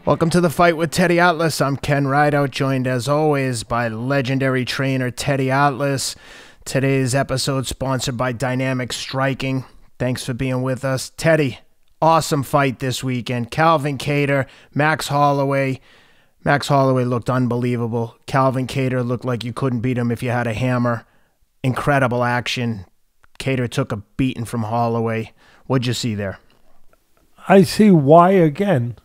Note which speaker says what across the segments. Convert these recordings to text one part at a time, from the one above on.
Speaker 1: Welcome to the Fight with Teddy Atlas. I'm Ken Rideout, joined as always by legendary trainer Teddy Atlas. Today's episode sponsored by Dynamic Striking. Thanks for being with us. Teddy, awesome fight this weekend. Calvin Kattar, Max Holloway. Max Holloway looked unbelievable. Calvin Kattar looked like you couldn't beat him if you had a hammer. Incredible action. Kattar took a beating from Holloway. What'd you see there?
Speaker 2: I see why again.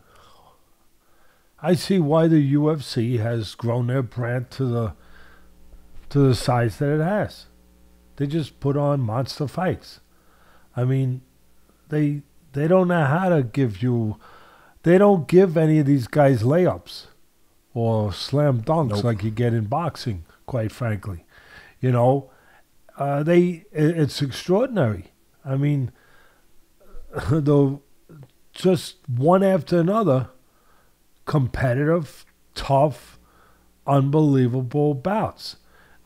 Speaker 2: I see why the UFC has grown their brand to the size that it has. They just put on monster fights. I mean, they don't know how to give you. They don't give any of these guys layups or slam dunks like you get in boxing. Quite frankly, you know, it's extraordinary. I mean, just one after another. Competitive, tough, unbelievable bouts.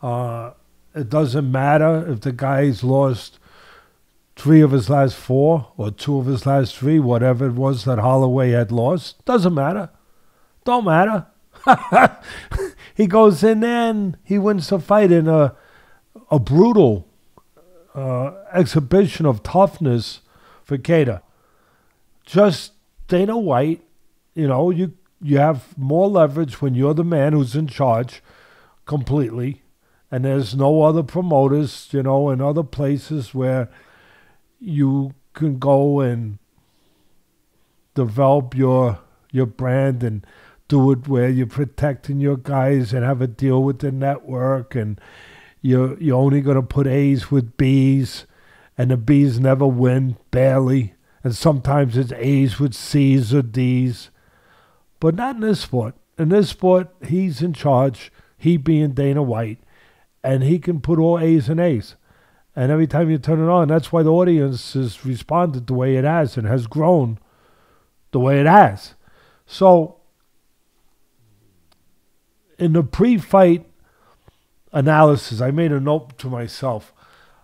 Speaker 2: It doesn't matter if the guy's lost 3 of his last 4 or 2 of his last 3, whatever it was that Holloway had lost. Doesn't matter. Don't matter. He goes in there and he wins the fight in a brutal exhibition of toughness for Kattar. Just Dana White, you know, you have more leverage when you're the man who's in charge completely, and there's no other promoters, you know, in other places where you can go and develop your brand and do it where you're protecting your guys and have a deal with the network, and you're only going to put A's with B's, and the B's never win, barely, and sometimes it's A's with C's or D's. But not in this sport. In this sport, he's in charge, he being Dana White, and he can put all A's and A's. And every time you turn it on, that's why the audience has responded the way it has and has grown the way it has. So, in the pre-fight analysis, I made a note to myself.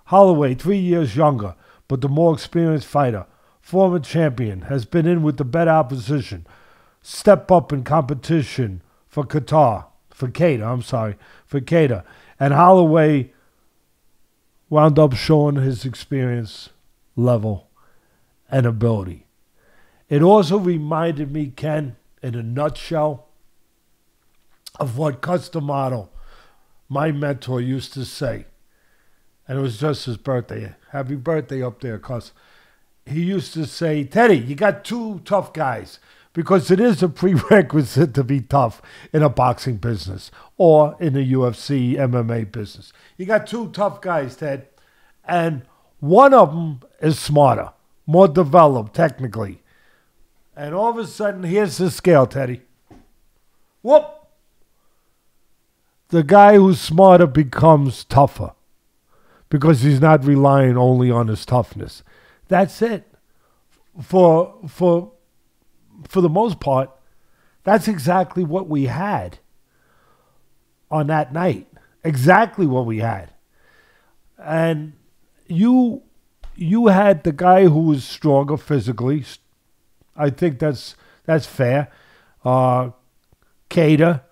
Speaker 2: Holloway, 3 years younger, but the more experienced fighter, former champion, has been in with the better opposition. Step up in competition for Kattar. And Holloway wound up showing his experience level and ability. It also reminded me, Ken, in a nutshell, of what Customato, my mentor, used to say. And it was just his birthday. Happy birthday up there, Cus. He used to say, Teddy, you got 2 tough guys. Because it is a prerequisite to be tough in a boxing business or in the UFC MMA business. You got 2 tough guys, Ted, and one of them is smarter, more developed technically. And all of a sudden, here's the scale, Teddy. Whoop! The guy who's smarter becomes tougher because he's not relying only on his toughness. That's it. For the most part, that's exactly what we had on that night. Exactly what we had. And you had the guy who was stronger physically. I think that's fair. Kattar,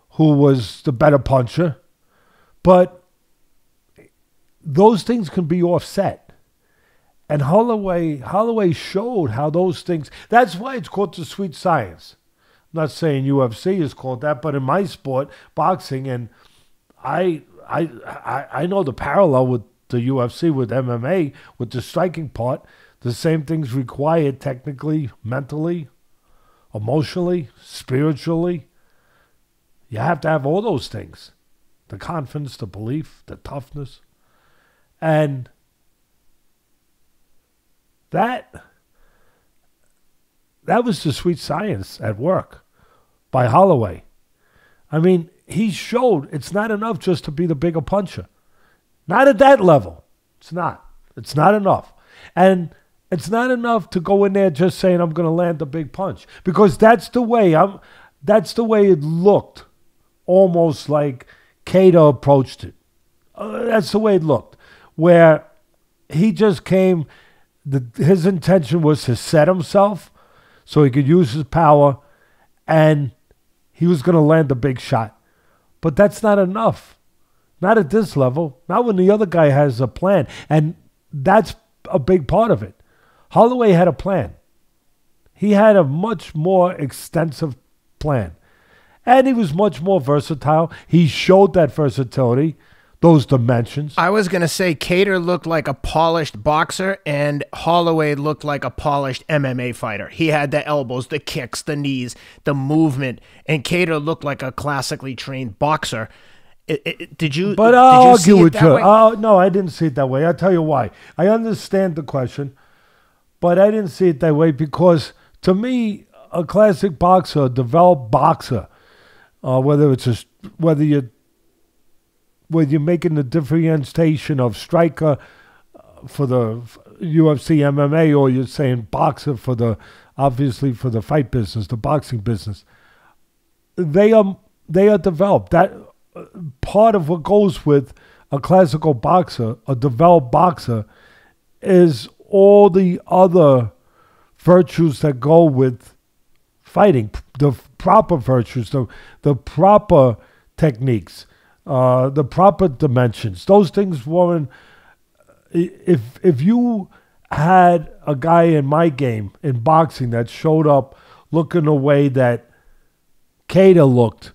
Speaker 2: who was the better puncher. But those things can be offset. And Holloway showed how those things. That's why it's called the sweet science. I'm not saying UFC is called that, but in my sport, boxing, and I know the parallel with the UFC, with MMA, with the striking part. The same things required technically, mentally, emotionally, spiritually. You have to have all those things: the confidence, the belief, the toughness, and That was the sweet science at work by Holloway. I mean, he showed it's not enough just to be the bigger puncher. Not at that level. It's not. It's not enough. And it's not enough to go in there just saying I'm going to land a big punch, because that's the way it looked, almost like Kattar approached it. That's the way it looked, where he just came. His intention was to set himself so he could use his power and he was going to land a big shot. But that's not enough. Not at this level. Not when the other guy has a plan. And that's a big part of it. Holloway had a plan. He had a much more extensive plan. And he was much more versatile. He showed that versatility, those dimensions.
Speaker 1: I was going to say Kattar looked like a polished boxer and Holloway looked like a polished MMA fighter. He had the elbows, the kicks, the knees, the movement, and Kattar looked like a classically trained boxer. Did you?
Speaker 2: But I'll
Speaker 1: did you see
Speaker 2: argue
Speaker 1: it
Speaker 2: with
Speaker 1: that
Speaker 2: you.
Speaker 1: way?
Speaker 2: No, I didn't see it that way. I'll tell you why. I understand the question, but I didn't see it that way because to me, a classic boxer, a developed boxer, whether you're making the differentiation of striker for the UFC MMA, or you're saying boxer obviously for the fight business, the boxing business, they are developed. That part of what goes with a classical boxer, a developed boxer, is all the other virtues that go with fighting, the proper virtues, the proper techniques, the proper dimensions. Those things, Warren, if you had a guy in my game, in boxing, that showed up looking the way that Kattar looked,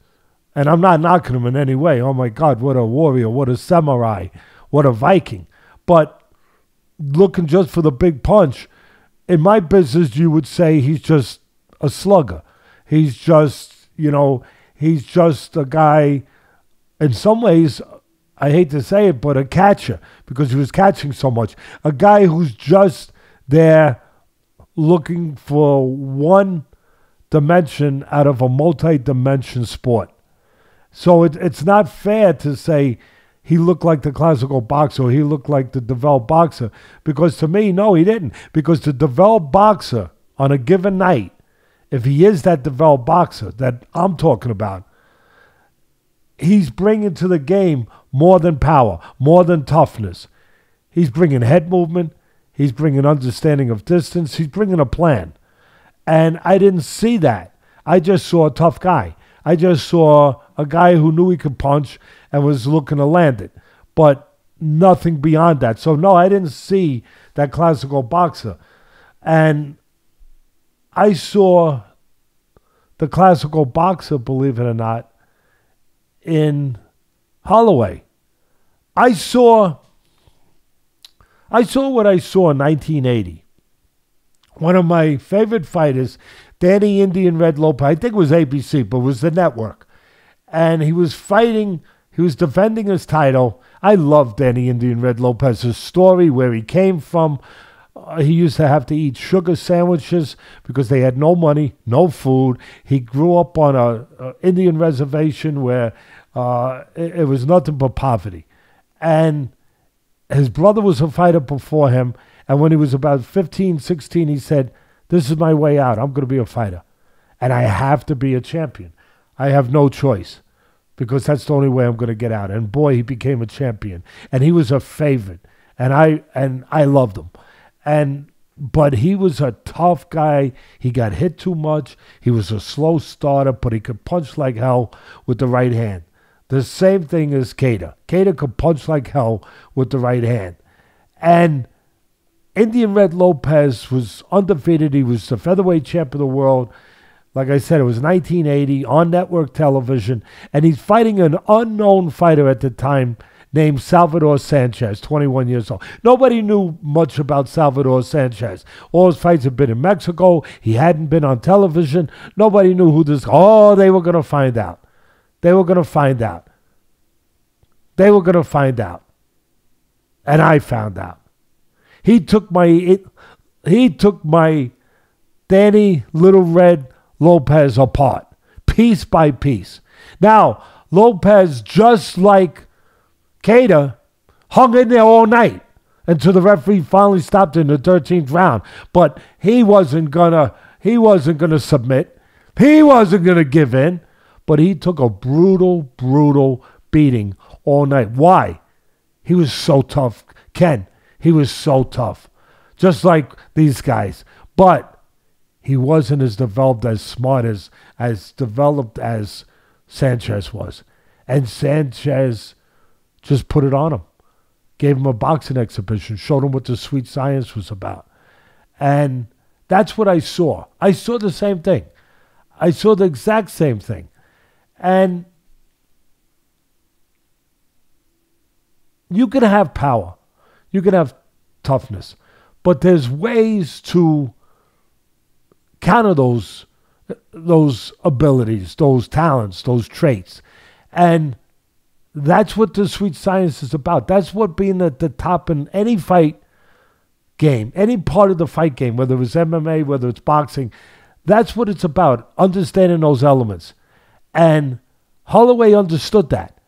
Speaker 2: and I'm not knocking him in any way. Oh, my God, what a warrior, what a samurai, what a Viking. But looking just for the big punch, in my business, you would say he's just a slugger. He's just, he's just a guy, in some ways, I hate to say it, but a catcher, because he was catching so much. A guy who's just there looking for one dimension out of a multi-dimension sport. So it's not fair to say he looked like the classical boxer or he looked like the developed boxer, because to me, no, he didn't. Because the developed boxer on a given night, if he is that developed boxer that I'm talking about, he's bringing to the game more than power, more than toughness. He's bringing head movement. He's bringing understanding of distance. He's bringing a plan. And I didn't see that. I just saw a tough guy. I just saw a guy who knew he could punch and was looking to land it. But nothing beyond that. So, no, I didn't see that classical boxer. And I saw the classical boxer, believe it or not, in Holloway. I saw what I saw in 1980. One of my favorite fighters, Danny Indian Red Lopez, I think it was ABC, but it was the network. And he was defending his title. I love Danny Indian Red Lopez's story, where he came from. He used to have to eat sugar sandwiches because they had no money, no food. He grew up on a Indian reservation where it was nothing but poverty. And his brother was a fighter before him. And when he was about 15, 16, he said, "This is my way out. I'm going to be a fighter. And I have to be a champion. I have no choice, because that's the only way I'm going to get out." And boy, he became a champion. And he was a favorite. And I loved him. But he was a tough guy. He got hit too much. He was a slow starter, but he could punch like hell with the right hand. The same thing as Kattar. Kattar could punch like hell with the right hand. And Indian Red Lopez was undefeated. He was the featherweight champ of the world. Like I said, it was 1980 on network television. And he's fighting an unknown fighter at the time named Salvador Sanchez, 21 years old. Nobody knew much about Salvador Sanchez. All his fights had been in Mexico. He hadn't been on television. Nobody knew who this... Oh, they were going to find out. They were going to find out. They were going to find out. And I found out. He took my Danny Little Red Lopez apart, piece by piece. Now, Lopez, just like Kattar, hung in there all night until the referee finally stopped in the 13th round. But he wasn't gonna submit. He wasn't gonna give in. But he took a brutal, brutal beating all night. Why? He was so tough, Ken. He was so tough, just like these guys. But he wasn't as developed, as smart, as developed as Sanchez was. And Sanchez just put it on him. Gave him a boxing exhibition, showed him what the sweet science was about. And that's what I saw. I saw the same thing. I saw the exact same thing. And you can have power. You can have toughness. But there's ways to counter those abilities, those talents, those traits. And that's what the sweet science is about. That's what being at the top in any fight game, any part of the fight game, whether it's MMA, whether it's boxing, that's what it's about, understanding those elements. And Holloway understood that.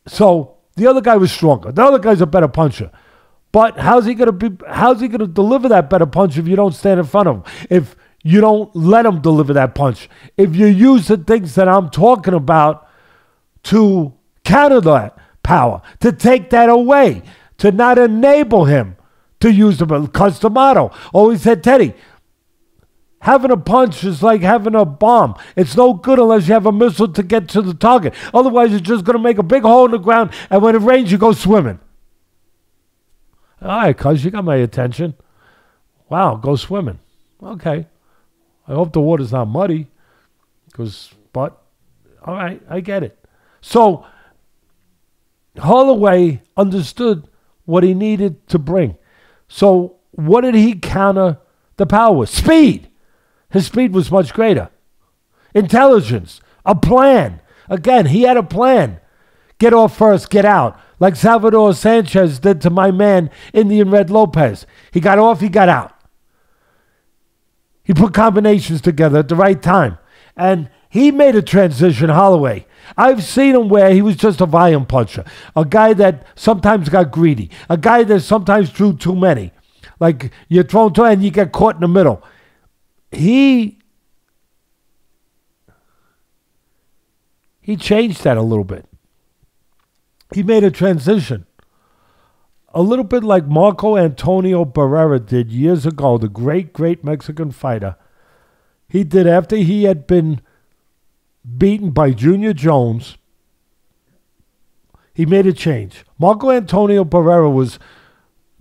Speaker 2: So the other guy was stronger. The other guy's a better puncher. But how's he gonna deliver that better punch if you don't stand in front of him? If you don't let him deliver that punch? If you use the things that I'm talking about to counter that power, to take that away, to not enable him to use the Customato always said, Teddy, having a punch is like having a bomb. It's no good unless you have a missile to get to the target. Otherwise, you're just going to make a big hole in the ground, and when it rains, you go swimming. All right, cuz, you got my attention. Wow, go swimming. Okay. I hope the water's not muddy, but all right, I get it. So Holloway understood what he needed to bring. So what did he counter the power with? Speed. His speed was much greater. Intelligence. A plan. Again, he had a plan. Get off first, get out. Like Salvador Sanchez did to my man, Indian Red Lopez. He got off, he got out. He put combinations together at the right time. And he made a transition, Holloway. I've seen him where he was just a volume puncher. A guy that sometimes got greedy. A guy that sometimes drew too many. Like you're thrown to and you get caught in the middle. He changed that a little bit. He made a transition. A little bit like Marco Antonio Barrera did years ago, the great, great Mexican fighter. He did after he had been beaten by Junior Jones. He made a change. Marco Antonio Barrera was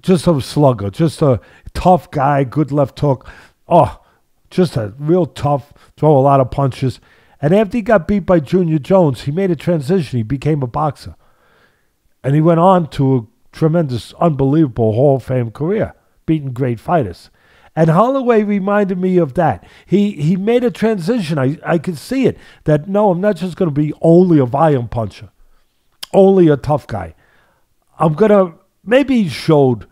Speaker 2: just a slugger, just a tough guy, good left hook. Oh, just a real tough, throw a lot of punches. And after he got beat by Junior Jones, he made a transition. He became a boxer. And he went on to a tremendous, unbelievable Hall of Fame career, beating great fighters. And Holloway reminded me of that. He made a transition. I could see it. That, no, I'm not just going to be only a volume puncher, only a tough guy. I'm going to, maybe he showed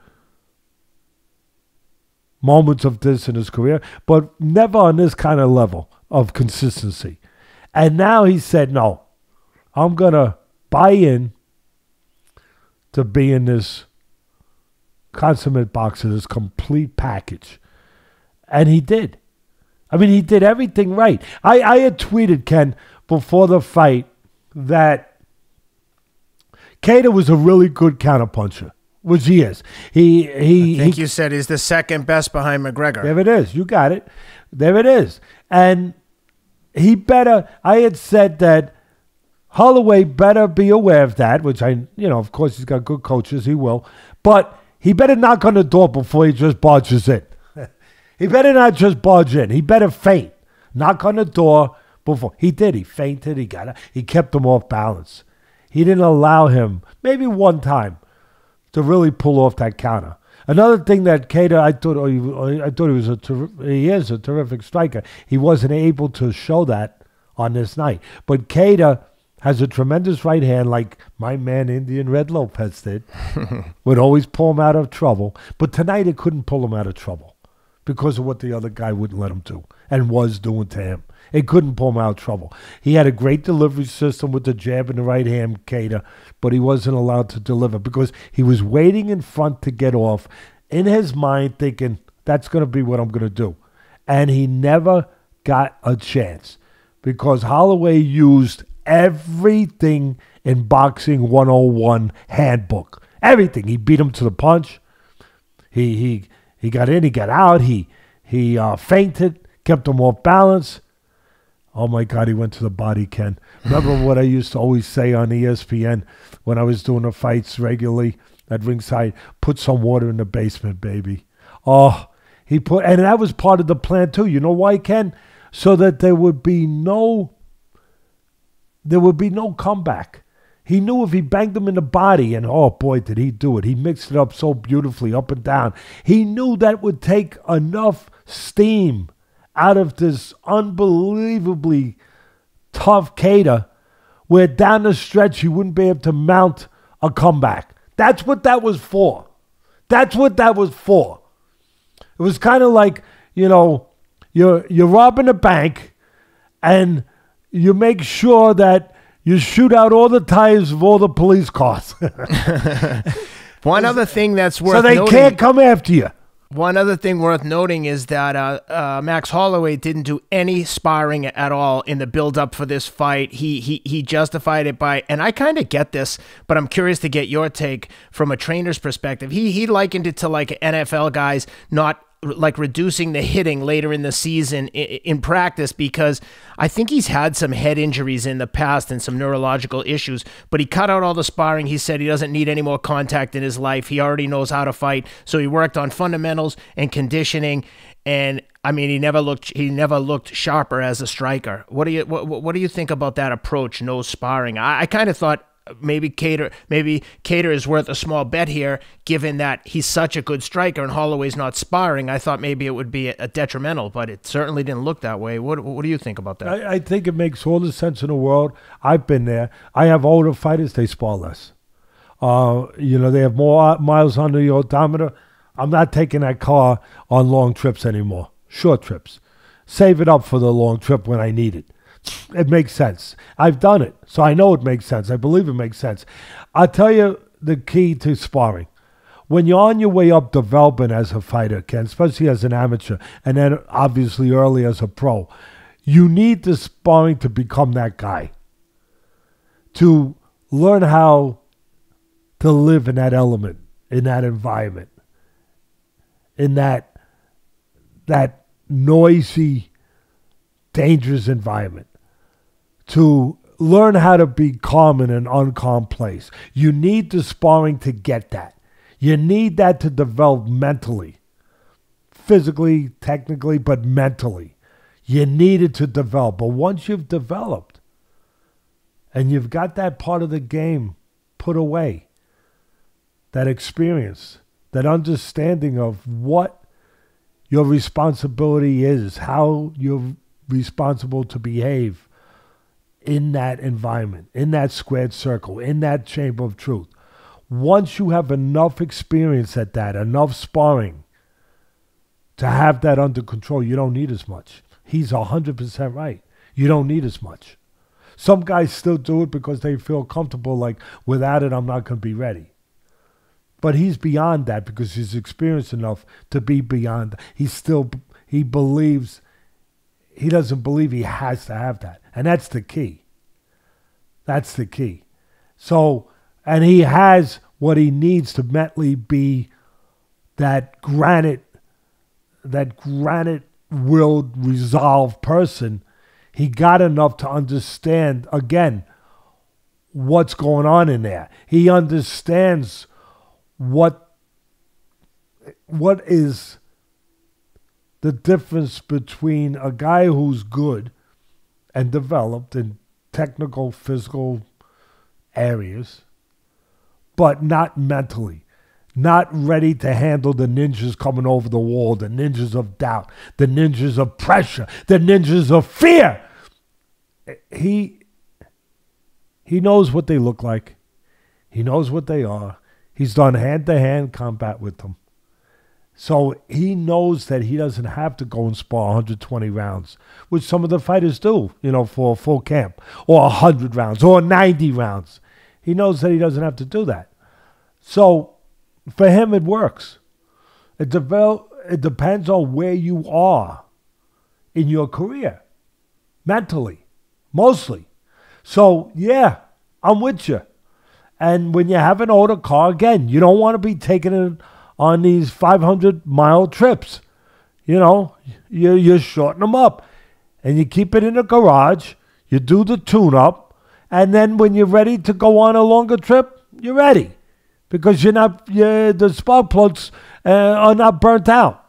Speaker 2: moments of this in his career, but never on this kind of level of consistency. And now he said, no, I'm going to buy in to being this consummate boxer, this complete package. And he did. I mean, he did everything right. I had tweeted, Ken, before the fight that Kattar was a really good counterpuncher, which he is. I
Speaker 1: think you said he's the second best behind McGregor.
Speaker 2: There it is. You got it. There it is. And he better, I had said that Holloway better be aware of that, which of course he's got good coaches, he will. But he better knock on the door before he just barges in. He better not just barge in. He better feint. Knock on the door before. He did. He feinted. He kept him off balance. He didn't allow him, maybe one time, to really pull off that counter. Another thing that Kattar, he is a terrific striker. He wasn't able to show that on this night. But Kattar has a tremendous right hand, like my man Indian Red Lopez did. Would always pull him out of trouble. But tonight it couldn't pull him out of trouble because of what the other guy wouldn't let him do and was doing to him. It couldn't pull him out of trouble. He had a great delivery system with the jab and the right hand, Kattar, but he wasn't allowed to deliver because he was waiting in front to get off, in his mind thinking, that's going to be what I'm going to do. And he never got a chance because Holloway used everything in Boxing 101 handbook. Everything. He beat him to the punch. He got in, he got out, he feinted, kept him off balance. Oh, my God, he went to the body, Ken. Remember what I used to always say on ESPN when I was doing the fights regularly at ringside? Put some water in the basement, baby. Oh, and that was part of the plan, too. You know why, Ken? So that there would be no comeback. He knew if he banged him in the body, and oh, boy, did he do it. He mixed it up so beautifully, up and down. He knew that would take enough steam out of this unbelievably tough Kattar, where down the stretch he wouldn't be able to mount a comeback. That's what that was for. That's what that was for. It was kind of like, you're robbing a bank, and you make sure that you shoot out all the tires of all the police cars.
Speaker 1: One other thing that's worth
Speaker 2: so they
Speaker 1: noting,
Speaker 2: can't come after you.
Speaker 1: One other thing worth noting is that Max Holloway didn't do any sparring at all in the build-up for this fight. He justified it by, and I kind of get this, but I'm curious to get your take from a trainer's perspective. He likened it to like NFL guys not like reducing the hitting later in the season in practice, because I think he's had some head injuries in the past and some neurological issues, but he cut out all the sparring. He said he doesn't need any more contact in his life. He already knows how to fight. So he worked on fundamentals and conditioning. And I mean, he never looked sharper as a striker. What do you think about that approach? No sparring. I kind of thought maybe Kattar is worth a small bet here, given that he's such a good striker and Holloway's not sparring. I thought maybe it would be a detrimental, but it certainly didn't look that way. What do you think about that?
Speaker 2: I think it makes all the sense in the world. I've been there. I have older fighters, they spar less. They have more miles on the odometer. I'm not taking that car on long trips anymore. Short trips. Save it up for the long trip when I need it. It makes sense. I've done it, so I know it makes sense. I believe it makes sense. I'll tell you the key to sparring. When you're on your way up developing as a fighter, Ken, especially as an amateur, and then obviously early as a pro, you need the sparring to become that guy. To learn how to live in that element, in that environment, in that noisy, dangerous environment. To learn how to be calm in an uncalm place. You need the sparring to get that. You need that to develop mentally. Physically, technically, but mentally. You need it to develop. But once you've developed and you've got that part of the game put away, that experience, that understanding of what your responsibility is, how you're responsible to behave in that environment, in that squared circle, in that chamber of truth. Once you have enough experience at that, enough sparring to have that under control, you don't need as much. He's 100% right. You don't need as much. Some guys still do it because they feel comfortable, like, without it, I'm not going to be ready. But he's beyond that because he's experienced enough to be beyond. He believes, he doesn't believe he has to have that. And that's the key. That's the key. So, and he has what he needs to mentally be that granite willed, resolved person. He got enough to understand, again, what's going on in there. He understands what is the difference between a guy who's good and developed in technical, physical areas, but not mentally, not ready to handle the ninjas coming over the wall, the ninjas of doubt, the ninjas of pressure, the ninjas of fear. He knows what they look like. He knows what they are. He's done hand-to-hand combat with them. So he knows that he doesn't have to go and spar 120 rounds, which some of the fighters do, for a full camp, or 100 rounds, or 90 rounds. He knows that he doesn't have to do that. So for him, it works. It depends on where you are in your career, mentally, mostly. So, yeah, I'm with you. And when you have an older car, again, you don't want to be taking it on these 500-mile trips. You know, you shorten them up. And you keep it in the garage. You do the tune-up. And then when you're ready to go on a longer trip, you're ready. Because the spark plugs are not burnt out.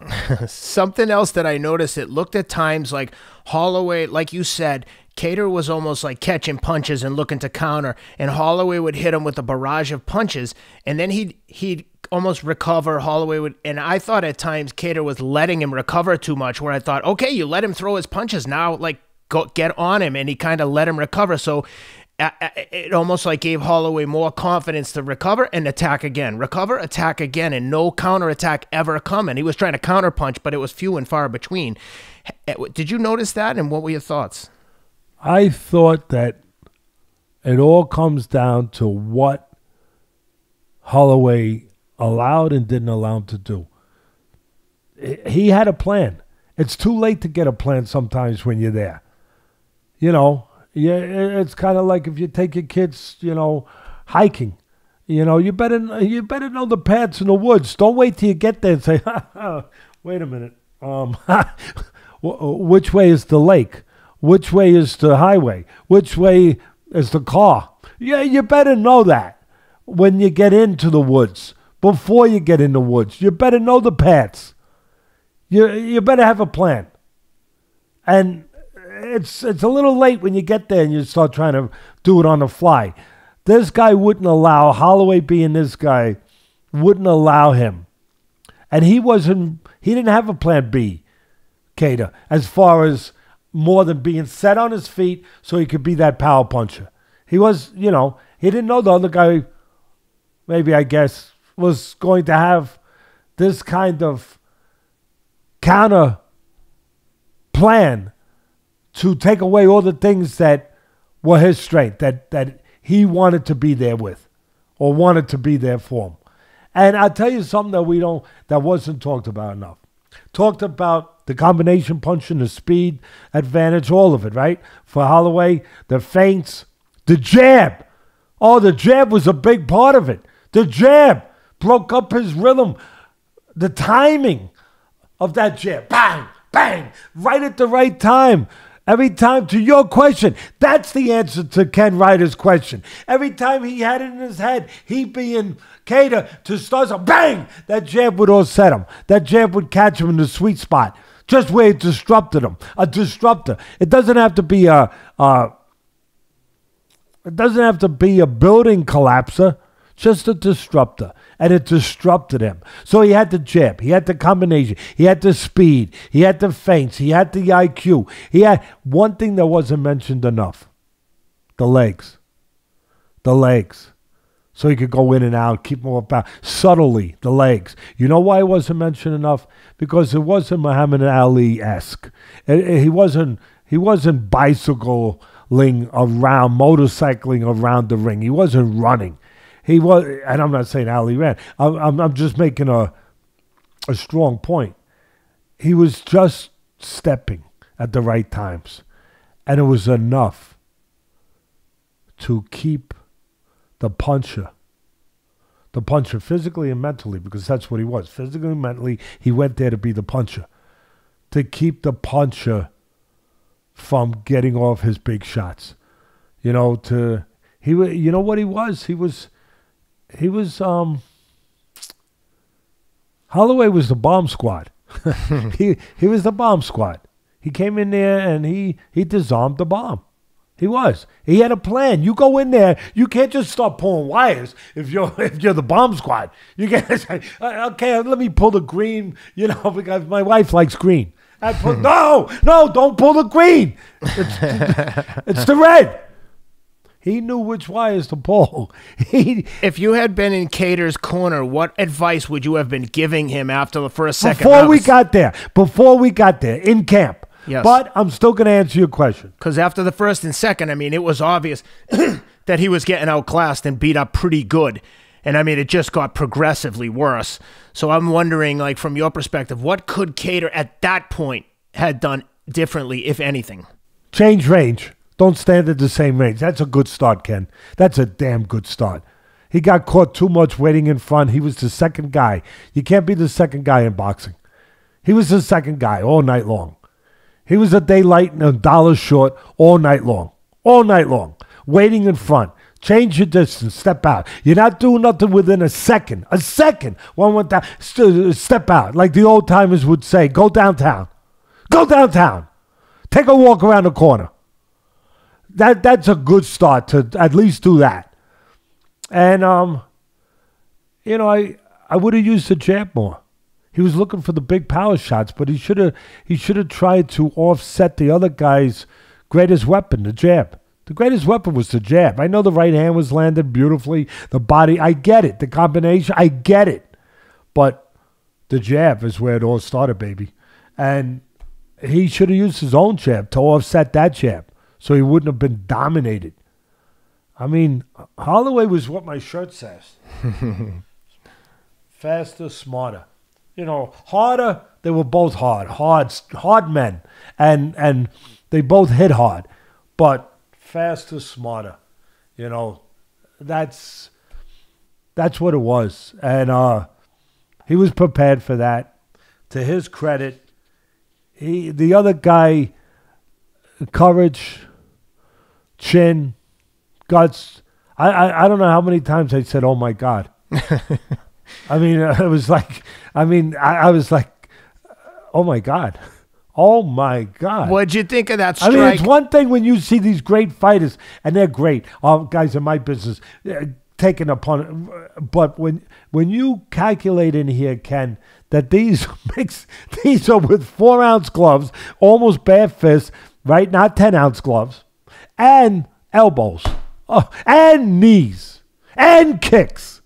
Speaker 1: Something else that I noticed, it looked at times like Holloway, like you said, Kattar was almost like catching punches and looking to counter, and Holloway would hit him with a barrage of punches, and then he'd almost recover. Holloway would, and I thought at times Kattar was letting him recover too much, where I thought, okay, you let him throw his punches, now like go get on him, and he kind of let him recover. So it almost like gave Holloway more confidence to recover and attack again, recover, attack again, and no counterattack ever coming. He was trying to counterpunch, but it was few and far between. Did you notice that, and what were your thoughts?
Speaker 2: I thought that it all comes down to what Holloway allowed and didn't allow him to do. He had a plan. It's too late to get a plan sometimes when you're there. You know, it's kind of like if you take your kids, you know, hiking. You know, you better know the paths in the woods. Don't wait till you get there and say, wait a minute, which way is the lake? Which way is the highway? Which way is the car? Yeah, you better know that when you get into the woods. Before you get in the woods, you better know the paths. You better have a plan. And it's a little late when you get there and you start trying to do it on the fly. This guy wouldn't allow, Holloway being this guy, wouldn't allow him. And he didn't have a plan B, Kattar, as far as more than being set on his feet so he could be that power puncher. He was, you know, he didn't know the other guy, maybe I guess, was going to have this kind of counter plan to take away all the things that were his strength, that he wanted to be there with or wanted to be there for him. And I'll tell you something that wasn't talked about enough. Talked about the combination punching, the speed advantage, all of it, right? For Holloway, the feints, the jab. Oh, the jab was a big part of it. The jab broke up his rhythm. The timing of that jab. Bang, bang, right at the right time. Every time, to your question, that's the answer to Ken Ryder's question. Every time he had it in his head, he being Kattar to start, so bang, that jab would all set him. That jab would catch him in the sweet spot, just where it disrupted him. A disruptor. It doesn't have to be a building collapser, just a disruptor. And it disrupted him. So he had the jab, he had the combination, he had the speed, he had the feints, he had the IQ. He had one thing that wasn't mentioned enough. The legs. The legs. So he could go in and out, keep him up, subtly, the legs. You know why it wasn't mentioned enough? Because it wasn't Muhammad Ali-esque. He wasn't bicycling around, motorcycling around the ring. He wasn't running. He was, and I'm not saying Ali ran. I'm just making a strong point. He was just stepping at the right times. And it was enough to keep the puncher physically and mentally, because that's what he was. Physically and mentally, he went there to be the puncher. To keep the puncher from getting off his big shots. You know, you know what he was? He was Holloway was the bomb squad. he was the bomb squad. He came in there and he disarmed the bomb. He was. He had a plan. You go in there, you can't just start pulling wires if you're the bomb squad. You can't say, okay, let me pull the green, you know, because my wife likes green. No, don't pull the green. It's the red. He knew which wires to pull.
Speaker 1: If you had been in Kattar's corner, what advice would you have been giving him after the first, second
Speaker 2: Before
Speaker 1: rounds?
Speaker 2: we got there, in camp.
Speaker 1: Yes.
Speaker 2: But I'm still going to answer your question.
Speaker 1: Because after the first and second, I mean, it was obvious that he was getting outclassed and beat up pretty good. And I mean, it just got progressively worse. So I'm wondering, like, from your perspective, what could Kattar at that point had done differently, if anything?
Speaker 2: Change range. Don't stand at the same range. That's a good start, Ken. That's a damn good start. He got caught too much waiting in front. He was the second guy. You can't be the second guy in boxing. He was the second guy all night long. He was a day late and $1 short all night long. All night long. Waiting in front. Change your distance. Step out. You're not doing nothing within a second. A second. One went down. Step out. Like the old timers would say, go downtown. Go downtown. Take a walk around the corner. That's a good start to at least do that. And, you know, I would have used the jab more. He was looking for the big power shots, but he should have tried to offset the other guy's greatest weapon, the jab. The greatest weapon was the jab. I know the right hand was landed beautifully. The body, I get it. The combination, I get it. But the jab is where it all started, baby. And he should have used his own jab to offset that jab so he wouldn't have been dominated. I mean, Holloway was what my shirt says. Faster, smarter. You know, harder, they were both hard men. And they both hit hard. But faster, smarter. You know, that's what it was. And he was prepared for that. To his credit, the other guy, courage, chin, guts. I don't know how many times I said, oh, my God. I mean, it was like, I was like, oh, my God. Oh, my God.
Speaker 1: What'd you think of that strike?
Speaker 2: I mean, it's one thing when you see these great fighters, and they're great. Guys in my business, taking upon it. But when you calculate in here, Ken, that these are with 4-ounce gloves, almost bare fists, right? Not 10-ounce gloves, and elbows, and knees, and kicks.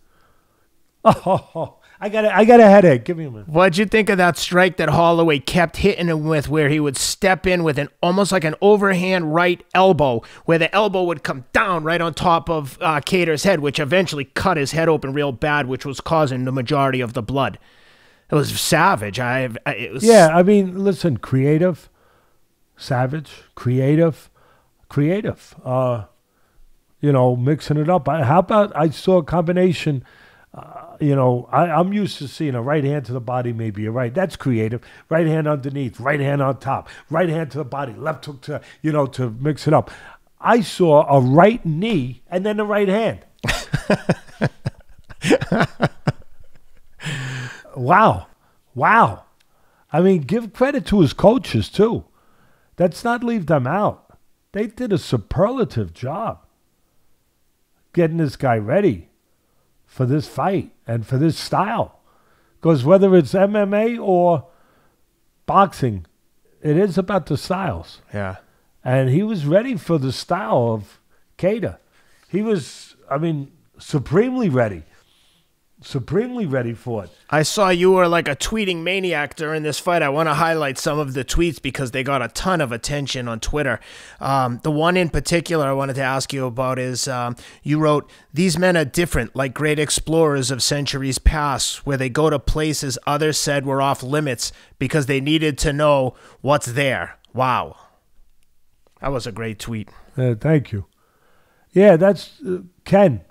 Speaker 2: Oh, I got a headache. Give me a minute.
Speaker 1: What'd you think of that strike that Holloway kept hitting him with, where he would step in with almost like an overhand right elbow, where the elbow would come down right on top of Kattar's head, which eventually cut his head open real bad, which was causing the majority of the blood. It was savage.
Speaker 2: Yeah, I mean, listen, creative, savage, creative. You know, mixing it up. How about I saw a combination. You know, I'm used to seeing a right hand to the body, maybe a right. That's creative. Right hand underneath, right hand on top, right hand to the body, left hook to, you know, to mix it up. I saw a right knee and then the right hand. Wow. I mean, give credit to his coaches, too. Let's not leave them out. They did a superlative job getting this guy ready for this fight and for this style. Because whether it's MMA or boxing, it is about the styles.
Speaker 1: Yeah.
Speaker 2: And he was ready for the style of Kattar. He was, I mean, supremely ready for it.
Speaker 1: I saw you were like a tweeting maniac during this fight. I want to highlight some of the tweets because they got a ton of attention on Twitter. The one in particular I wanted to ask you about is you wrote, "These men are different, like great explorers of centuries past, where they go to places others said were off limits because they needed to know what's there." Wow. That was a great tweet.
Speaker 2: Thank you. Yeah, that's Ken.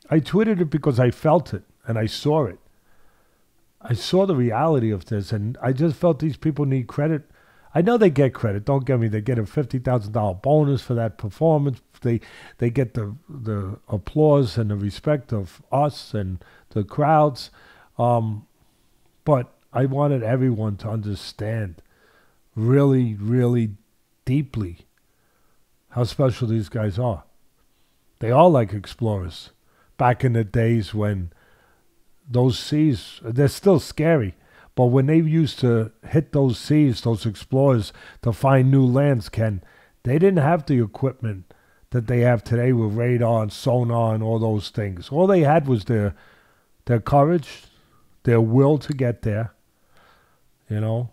Speaker 2: I tweeted it because I felt it. And I saw it. I saw the reality of this, and I just felt these people need credit. I know they get credit. Don't get me. They get a $50,000 bonus for that performance. They get the applause and the respect of us and the crowds. But I wanted everyone to understand really, really deeply how special these guys are. They are like explorers. Back in the days when those seas, they're still scary, but when they used to hit those seas, those explorers, to find new lands, Ken, they didn't have the equipment that they have today with radar and sonar and all those things. All they had was their courage, their will to get there, you know,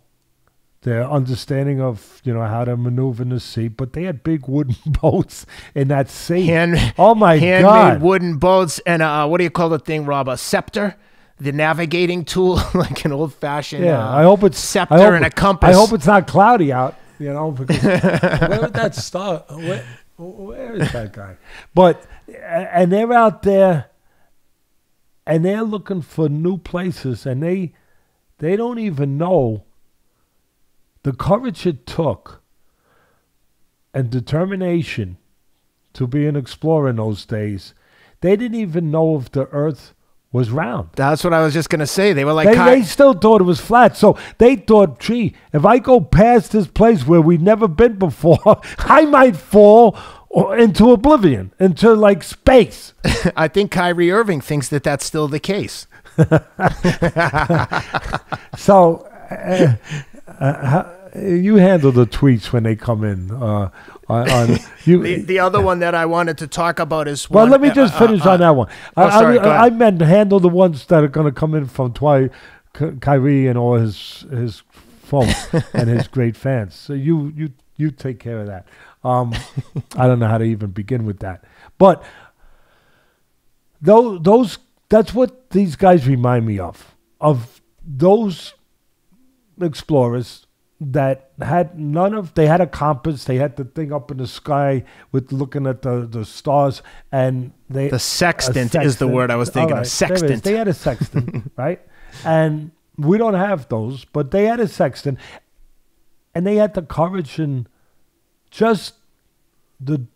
Speaker 2: their understanding of, you know, how to maneuver in the sea. But they had big wooden boats in that sea. Oh, my God.
Speaker 1: Handmade wooden boats. And what do you call the thing, Rob? A scepter? The navigating tool? Like an old-fashioned
Speaker 2: I hope it's
Speaker 1: scepter and a compass.
Speaker 2: I hope it's not cloudy out, you know, because where would that start? Where is that guy? But, and they're out there, and they're looking for new places, and they don't even know the courage it took and determination to be an explorer in those days, they didn't even know if the earth was round.
Speaker 1: That's what I was just going to say. They were like...
Speaker 2: They still thought it was flat. So they thought, gee, if I go past this place where we've never been before, I might fall into oblivion, into like space.
Speaker 1: I think Kyrie Irving thinks that that's still the case.
Speaker 2: So you handle the tweets when they come in.
Speaker 1: The other one that I wanted to talk about is
Speaker 2: well, let me just finish on that one. I meant handle the ones that are going to come in from Kyrie and all his folks and his great fans. So you take care of that. I don't know how to even begin with that, but that's what these guys remind me of those explorers that had they had a compass, they had the thing up in the sky with looking at the stars, and the
Speaker 1: sextant is the word I was thinking of. Sextant.
Speaker 2: They had a sextant, right? And we don't have those, but they had a sextant, and they had the courage and just the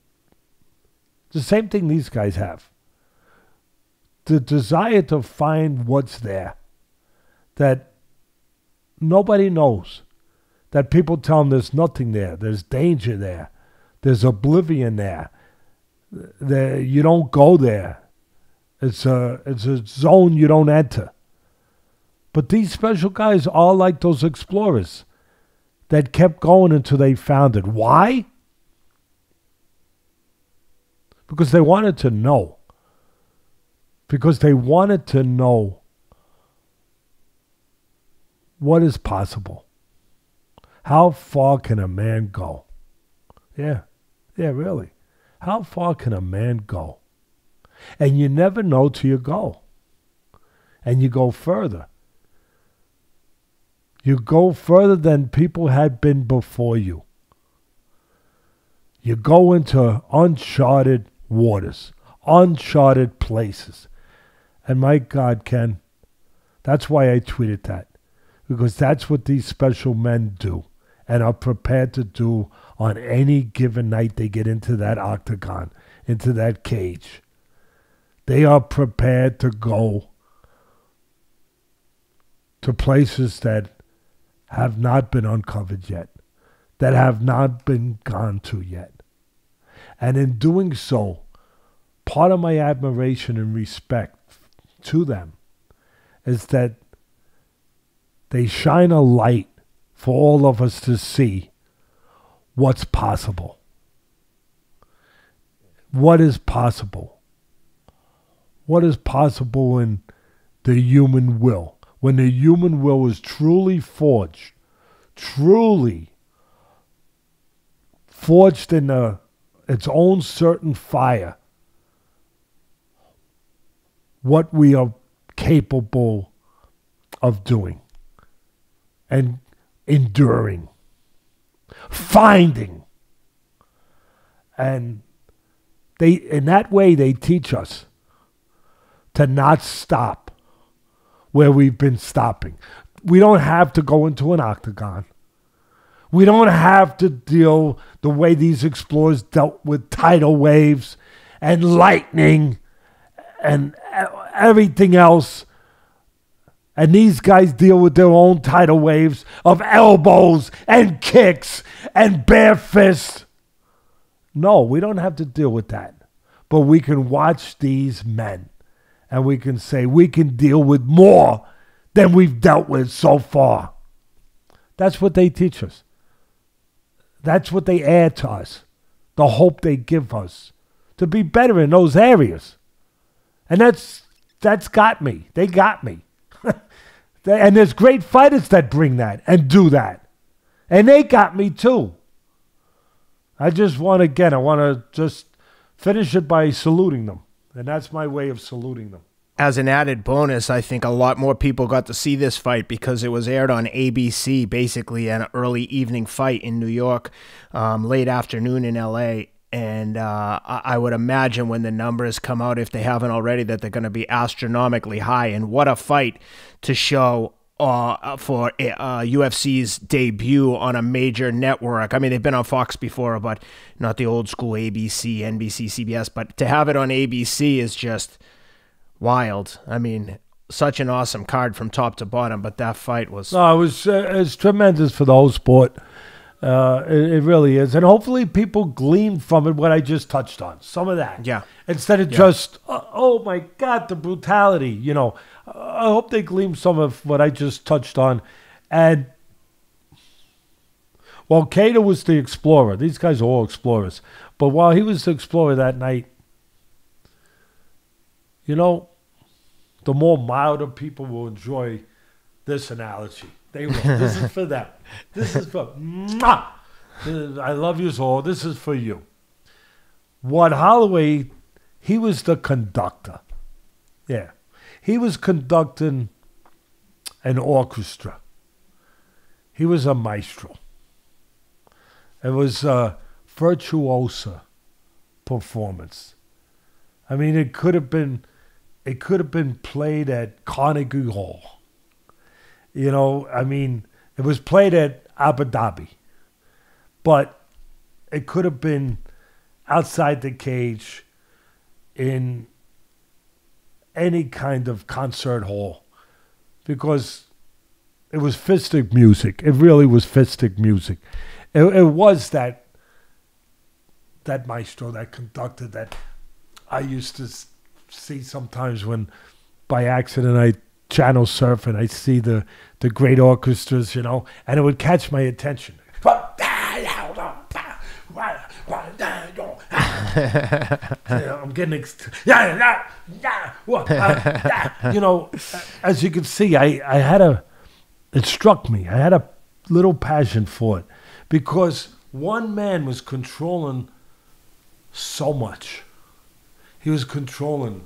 Speaker 2: same thing these guys have. The desire to find what's there that nobody knows. That people tell them there's nothing there. There's danger there. There's oblivion there. You don't go there. It's a zone you don't enter. But these special guys are like those explorers that kept going until they found it. Why? Because they wanted to know. Because they wanted to know what is possible. How far can a man go? Yeah, really. How far can a man go? And you never know till you go. And you go further. You go further than people had been before you. You go into uncharted waters, uncharted places. And my God, Ken, that's why I tweeted that. Because that's what these special men do. And are prepared to do on any given night they get into that octagon, into that cage. They are prepared to go to places that have not been uncovered yet, that have not been gone to yet. And in doing so, part of my admiration and respect to them is that they shine a light for all of us to see what's possible. What is possible? What is possible in the human will? When the human will is truly forged in its own certain fire, what we are capable of doing and enduring, finding. And in that way they teach us to not stop where we've been stopping. We don't have to go into an octagon. We don't have to deal the way these explorers dealt with tidal waves and lightning and everything else. And these guys deal with their own tidal waves of elbows and kicks and bare fists. No, we don't have to deal with that. But we can watch these men and we can say we can deal with more than we've dealt with so far. That's what they teach us. That's what they add to us. The hope they give us to be better in those areas. And that's got me. They got me. And there's great fighters that bring that and do that. And they got me too. I want to just finish it by saluting them. And that's my way of saluting them.
Speaker 1: As an added bonus, I think a lot more people got to see this fight because it was aired on ABC, basically an early evening fight in New York, late afternoon in LA. And I would imagine when the numbers come out, if they haven't already, that they're going to be astronomically high. And what a fight to show for UFC's debut on a major network. I mean, they've been on Fox before, but not the old school ABC, NBC, CBS. But to have it on ABC is just wild. I mean, such an awesome card from top to bottom, but that fight was...
Speaker 2: No, it's tremendous for the whole sport. It really is. And hopefully people glean from it what I just touched on. Some of that.
Speaker 1: Yeah.
Speaker 2: Instead of just, oh my God, the brutality, you know. I hope they glean some of what I just touched on. And, well, Kattar was the explorer. These guys are all explorers. But while he was the explorer that night, you know, the more milder people will enjoy this analogy. They will. This is for them. This is for, mwah! I love you all. This is for you. What Holloway, he was the conductor. Yeah. He was conducting an orchestra. He was a maestro. It was a virtuoso performance. I mean, it could have been played at Carnegie Hall. You know, I mean, it was played at Abu Dhabi. But it could have been outside the cage in any kind of concert hall, because it was fistic music. It really was fistic music. It was that maestro, that conductor that I used to see sometimes when by accident I channel surf and I see the great orchestras, you know, and it would catch my attention. I'm getting you know, as you can see, it struck me. I had a little passion for it because one man was controlling so much. He was controlling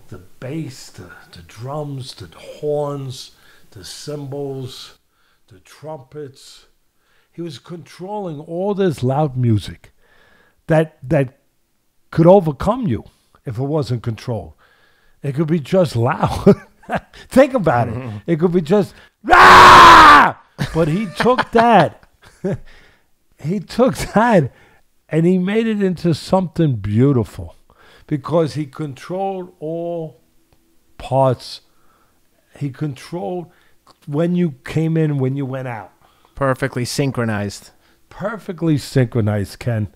Speaker 2: the bass, the drums, the horns, the cymbals, the trumpets. He was controlling all this loud music that could overcome you if it wasn't controlled. It could be just loud. Think about it. It could be just, Rah! But he took that. He took that and he made it into something beautiful because he controlled all parts. He controlled when you came in, when you went out.
Speaker 1: Perfectly synchronized.
Speaker 2: Perfectly synchronized, Ken,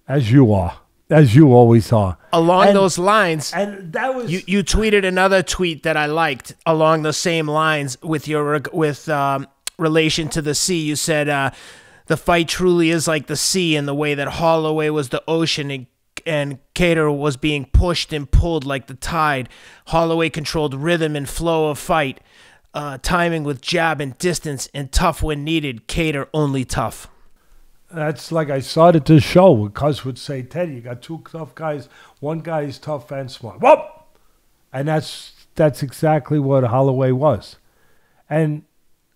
Speaker 2: as you are, as you always are.
Speaker 1: Along those lines,
Speaker 2: and that was
Speaker 1: you tweeted another tweet that I liked along the same lines with your relation to the sea. You said the fight truly is like the sea in the way that Holloway was the ocean and Kattar was being pushed and pulled like the tide. Holloway controlled rhythm and flow of fight. Timing with jab and distance and tough when needed. Kattar only tough.
Speaker 2: That's like I started this show where Cuz would say, Teddy, you got two tough guys. One guy is tough and smart. Whoop! And that's exactly what Holloway was. And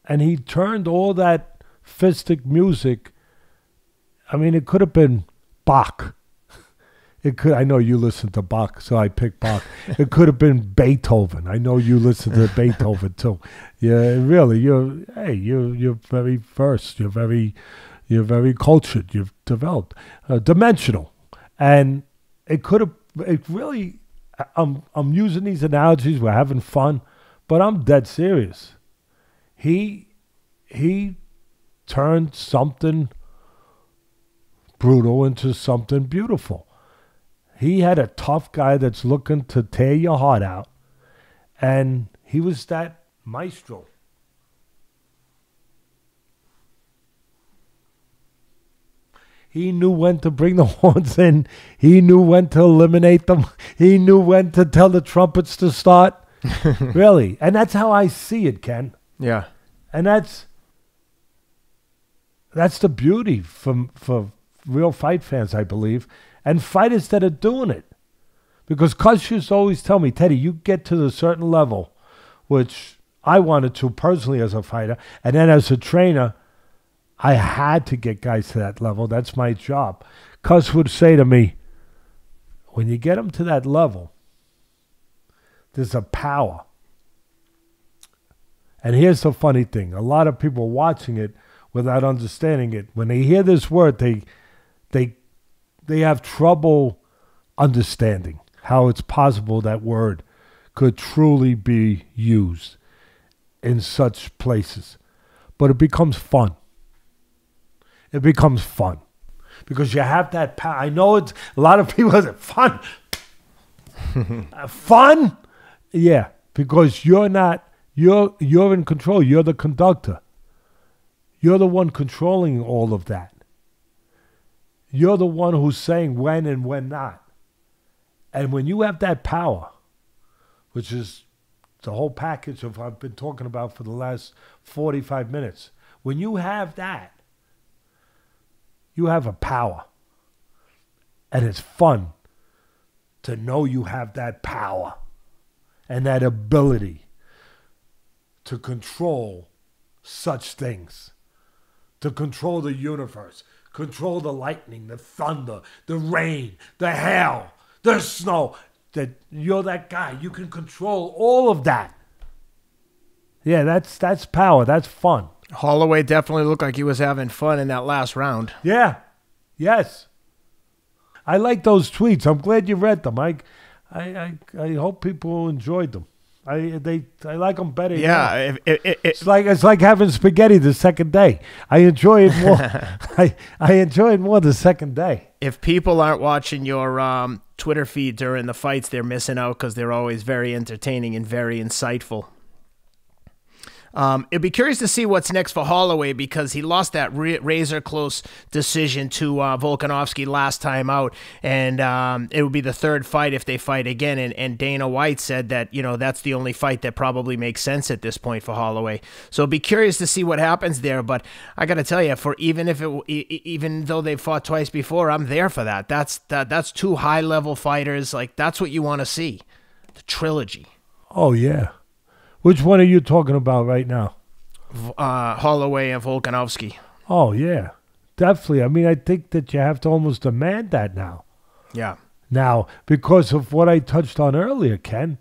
Speaker 2: he turned all that fistic music. I mean, it could have been Bach. I know you listen to Bach, so I picked Bach. It could have been Beethoven. I know you listen to Beethoven too. Yeah, really. You're very versed. You're very cultured. You've developed dimensional, and it could have. It really. I'm using these analogies. We're having fun, but I'm dead serious. He turned something brutal into something beautiful. He had a tough guy that's looking to tear your heart out. And he was that maestro. He knew when to bring the horns in. He knew when to eliminate them. He knew when to tell the trumpets to start. Really. And that's how I see it, Ken.
Speaker 1: Yeah.
Speaker 2: And that's the beauty for real fight fans, I believe. And fighters that are doing it. Because Cuz used to always tell me, Teddy, you get to a certain level, which I wanted to personally as a fighter. And then as a trainer, I had to get guys to that level. That's my job. Cuz would say to me, when you get them to that level, there's a power. And here's the funny thing. A lot of people watching it without understanding it. When they hear this word, they have trouble understanding how it's possible that word could truly be used in such places. But it becomes fun. It becomes fun. Because you have that power. I know it's a lot of people say, fun. Fun? Yeah, because you're in control. You're the conductor. You're the one controlling all of that. You're the one who's saying when and when not. And when you have that power, which is the whole package of I've been talking about for the last 45 minutes, when you have that, you have a power. And it's fun to know you have that power and that ability to control such things, to control the universe, control the lightning, the thunder, the rain, the hail, the snow. That you're that guy. You can control all of that. Yeah, that's power. That's fun.
Speaker 1: Holloway definitely looked like he was having fun in that last round.
Speaker 2: Yeah. Yes. I like those tweets. I'm glad you read them. I hope people enjoyed them. I like them better.
Speaker 1: Yeah,
Speaker 2: it's like having spaghetti the second day. I enjoy it more. I enjoy it more the second day.
Speaker 1: If people aren't watching your Twitter feed during the fights, they're missing out because they're always very entertaining and very insightful. It'd be curious to see what's next for Holloway because he lost that razor-close decision to Volkanovski last time out, and it would be the third fight if they fight again, and Dana White said that, that's the only fight that probably makes sense at this point for Holloway. So it'd be curious to see what happens there, but I got to tell you, even though they've fought twice before, I'm there for that. That's two high-level fighters. Like, that's what you want to see, the trilogy.
Speaker 2: Oh, yeah. Which one are you talking about right now?
Speaker 1: Holloway and Volkanovski.
Speaker 2: Oh, yeah. Definitely. I mean, I think that you have to almost demand that now.
Speaker 1: Yeah.
Speaker 2: Now, because of what I touched on earlier, Ken,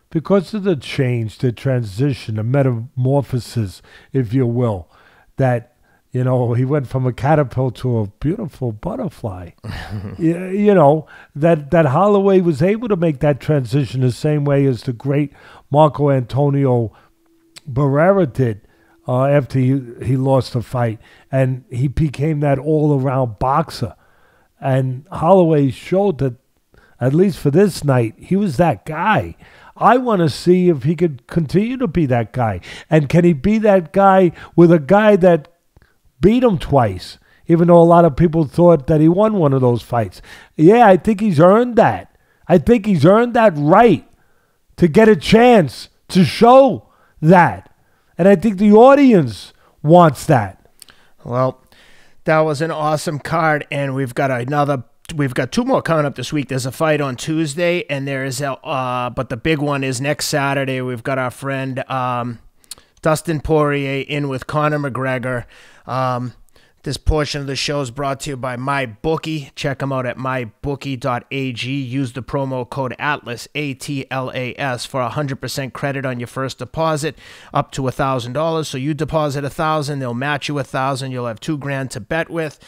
Speaker 2: because of the change, the transition, the metamorphosis, if you will, that, he went from a caterpillar to a beautiful butterfly. That Holloway was able to make that transition the same way as the great Marco Antonio Barrera did after he lost the fight. And he became that all-around boxer. And Holloway showed that, at least for this night, he was that guy. I want to see if he could continue to be that guy. And can he be that guy with a guy that beat him twice, even though a lot of people thought that he won one of those fights? Yeah, I think he's earned that. I think he's earned that right to get a chance to show that. And I think the audience wants that.
Speaker 1: Well, that was an awesome card, and we've got two more coming up this week. There's a fight on Tuesday, and but the big one is next Saturday. We've got our friend Dustin Poirier in with Conor McGregor. This portion of the show is brought to you by MyBookie. Check them out at mybookie.ag. Use the promo code ATLAS, ATLAS, for 100% credit on your first deposit up to $1,000. So you deposit $1,000, they'll match you $1,000. You'll have $2,000 to bet with.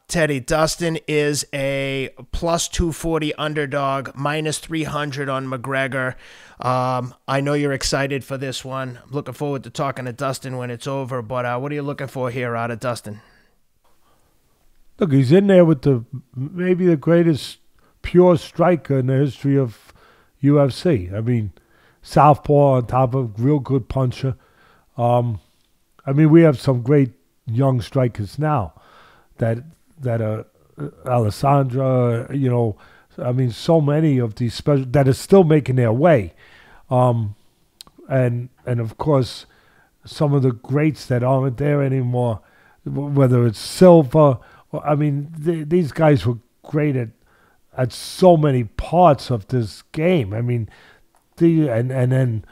Speaker 1: Teddy, Dustin is a plus 240 underdog, minus 300 on McGregor. I know you're excited for this one. I'm looking forward to talking to Dustin when it's over, but what are you looking for here out of Dustin?
Speaker 2: Look, he's in there with maybe the greatest pure striker in the history of UFC. I mean, southpaw on top of real good puncher. We have some great young strikers now that Alessandra, so many of these special that are still making their way. And of course, some of the greats that aren't there anymore, whether it's Silva, these guys were great at so many parts of this game. And then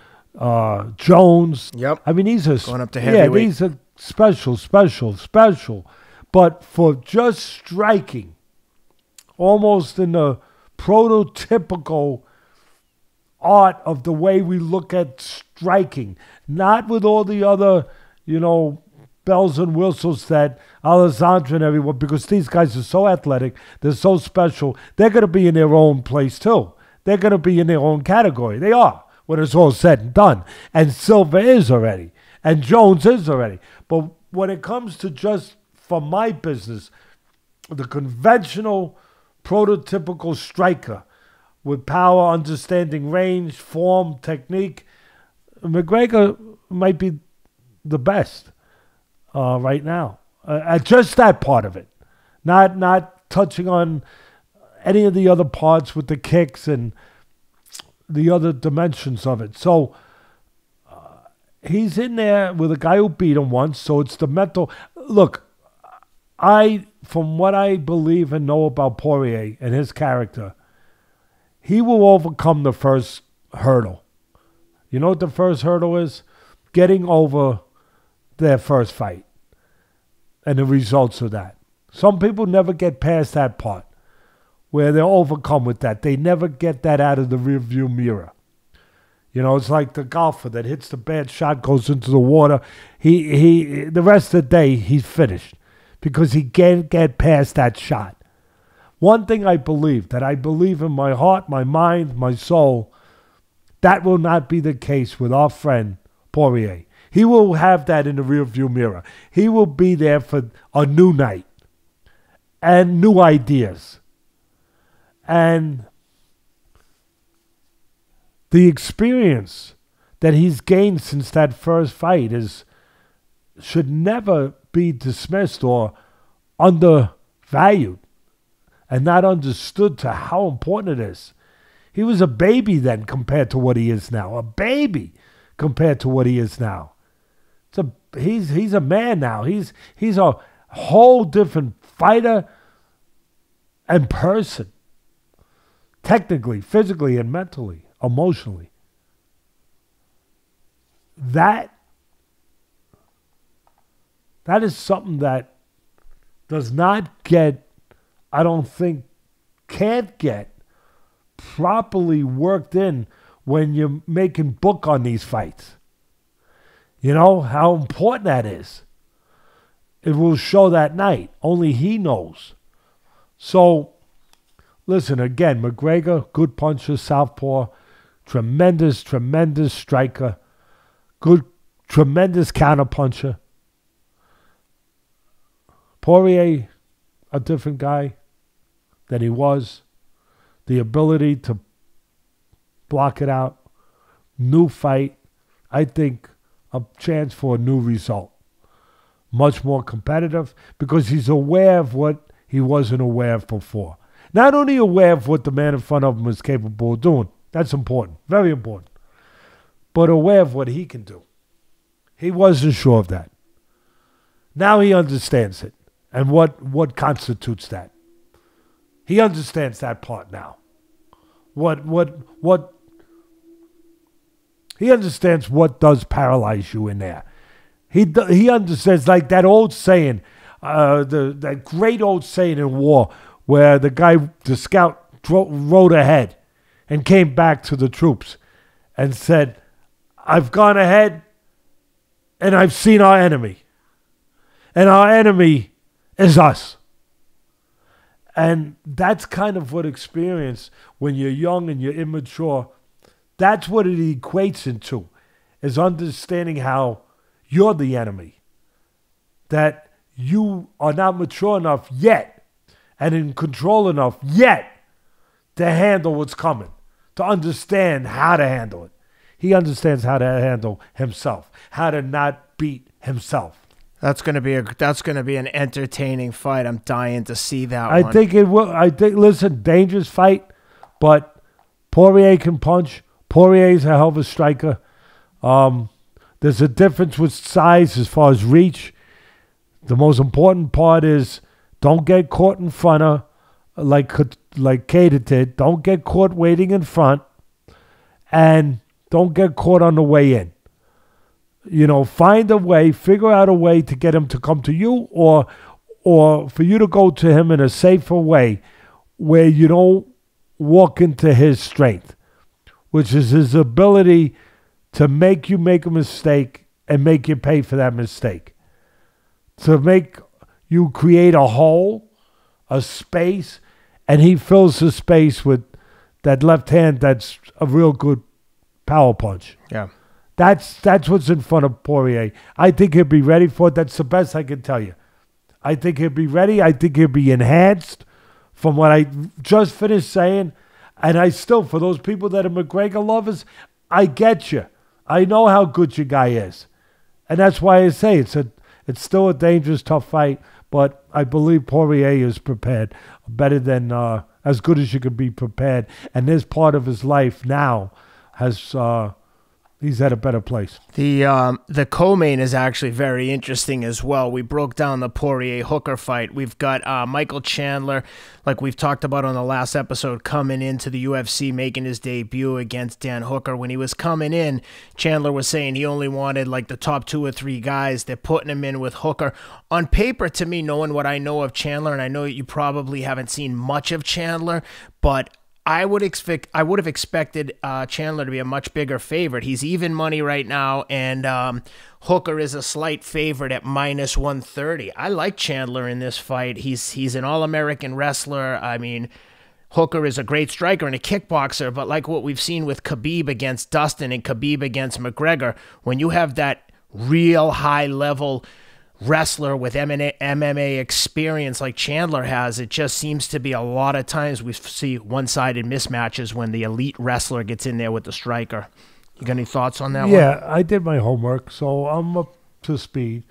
Speaker 2: Jones.
Speaker 1: Yep.
Speaker 2: These are
Speaker 1: going up to heavyweight.
Speaker 2: Yeah, these are special. But for just striking, almost in the prototypical art of the way we look at striking, not with all the other, bells and whistles that Alessandro and everyone, because these guys are so athletic, they're so special, they're going to be in their own place too. They're going to be in their own category. They are, when it's all said and done. And Silva is already, and Jones is already. But when it comes to just, for my business, the conventional, prototypical striker with power, understanding range, form, technique, McGregor might be the best right now. At just that part of it. Not touching on any of the other parts with the kicks and the other dimensions of it. So he's in there with a guy who beat him once, so it's the mental. Look, from what I believe and know about Poirier and his character, he will overcome the first hurdle. You know what the first hurdle is? Getting over their first fight and the results of that. Some people never get past that part where they're overcome with that. They never get that out of the rearview mirror. It's like the golfer that hits the bad shot, goes into the water. The rest of the day, he's finished because he can't get past that shot. One thing I believe in my heart, my mind, my soul, that will not be the case with our friend Poirier. He will have that in the rearview mirror. He will be there for a new night and new ideas. And the experience that he's gained since that first fight should never be dismissed or undervalued and not understood to how important it is. He was a baby then compared to what he is now. A baby compared to what he is now. He's a man now. He's a whole different fighter and person. Technically, physically, and mentally, emotionally. That is something that does not get, I don't think, can't get properly worked in when you're making book on these fights. You know how important that is. It will show that night. Only he knows. So, listen, again, McGregor, good puncher, southpaw, tremendous striker, tremendous counterpuncher. Poirier, a different guy than he was. The ability to block it out. New fight. I think a chance for a new result. Much more competitive because he's aware of what he wasn't aware of before. Not only aware of what the man in front of him is capable of doing. That's important. Very important. But aware of what he can do. He wasn't sure of that. Now he understands it. And what constitutes that. He understands that part now. He understands what does paralyze you in there. He understands, like that old saying, that great old saying in war, where the scout rode ahead and came back to the troops and said, "I've gone ahead and I've seen our enemy. And our enemy is us." And that's kind of what experience, when you're young and you're immature, that's what it equates into, is understanding how you're the enemy. That you are not mature enough yet and in control enough yet to handle what's coming, to understand how to handle it. He understands how to handle himself, how to not beat himself.
Speaker 1: That's gonna be an entertaining fight. I'm dying to see that
Speaker 2: I
Speaker 1: one.
Speaker 2: think it will. Listen, dangerous fight, but Poirier can punch. Poirier's a hell of a striker. There's a difference with size as far as reach. The most important part is don't get caught in front of, like Kattar did. Don't get caught waiting in front, and don't get caught on the way in. Find a way, figure out a way to get him to come to you, or for you to go to him in a safer way where you don't walk into his strength, which is his ability to make you make a mistake and make you pay for that mistake. To make you create a hole, a space, and he fills the space with that left hand that's a real good power punch.
Speaker 1: Yeah.
Speaker 2: That's what's in front of Poirier. I think he'll be ready for it. That's the best I can tell you. I think he'll be ready. I think he'll be enhanced from what I just finished saying. And I still, for those people that are McGregor lovers, I get you. I know how good your guy is. And that's why I say it's still a dangerous, tough fight. But I believe Poirier is prepared better than as good as you could be prepared. And this part of his life now has he's at a better place.
Speaker 1: The co-main is actually very interesting as well. We broke down the Poirier-Hooker fight. We've got Michael Chandler, like we've talked about on the last episode, coming into the UFC, making his debut against Dan Hooker. When he was coming in, Chandler was saying he only wanted like the top 2 or 3 guys. They're putting him in with Hooker. On paper, to me, knowing what I know of Chandler, and I know you probably haven't seen much of Chandler, but I would have expected Chandler to be a much bigger favorite. He's even money right now, and Hooker is a slight favorite at -130. I like Chandler in this fight. He's an all-American wrestler. I mean, Hooker is a great striker and a kickboxer, but like what we've seen with Khabib against Dustin and Khabib against McGregor, when you have that real high-level wrestler with MMA experience like Chandler has, it just seems to be a lot of times we see one-sided mismatches when the elite wrestler gets in there with the striker. You got any thoughts on that one?
Speaker 2: Yeah, I did my homework, so I'm up to speed.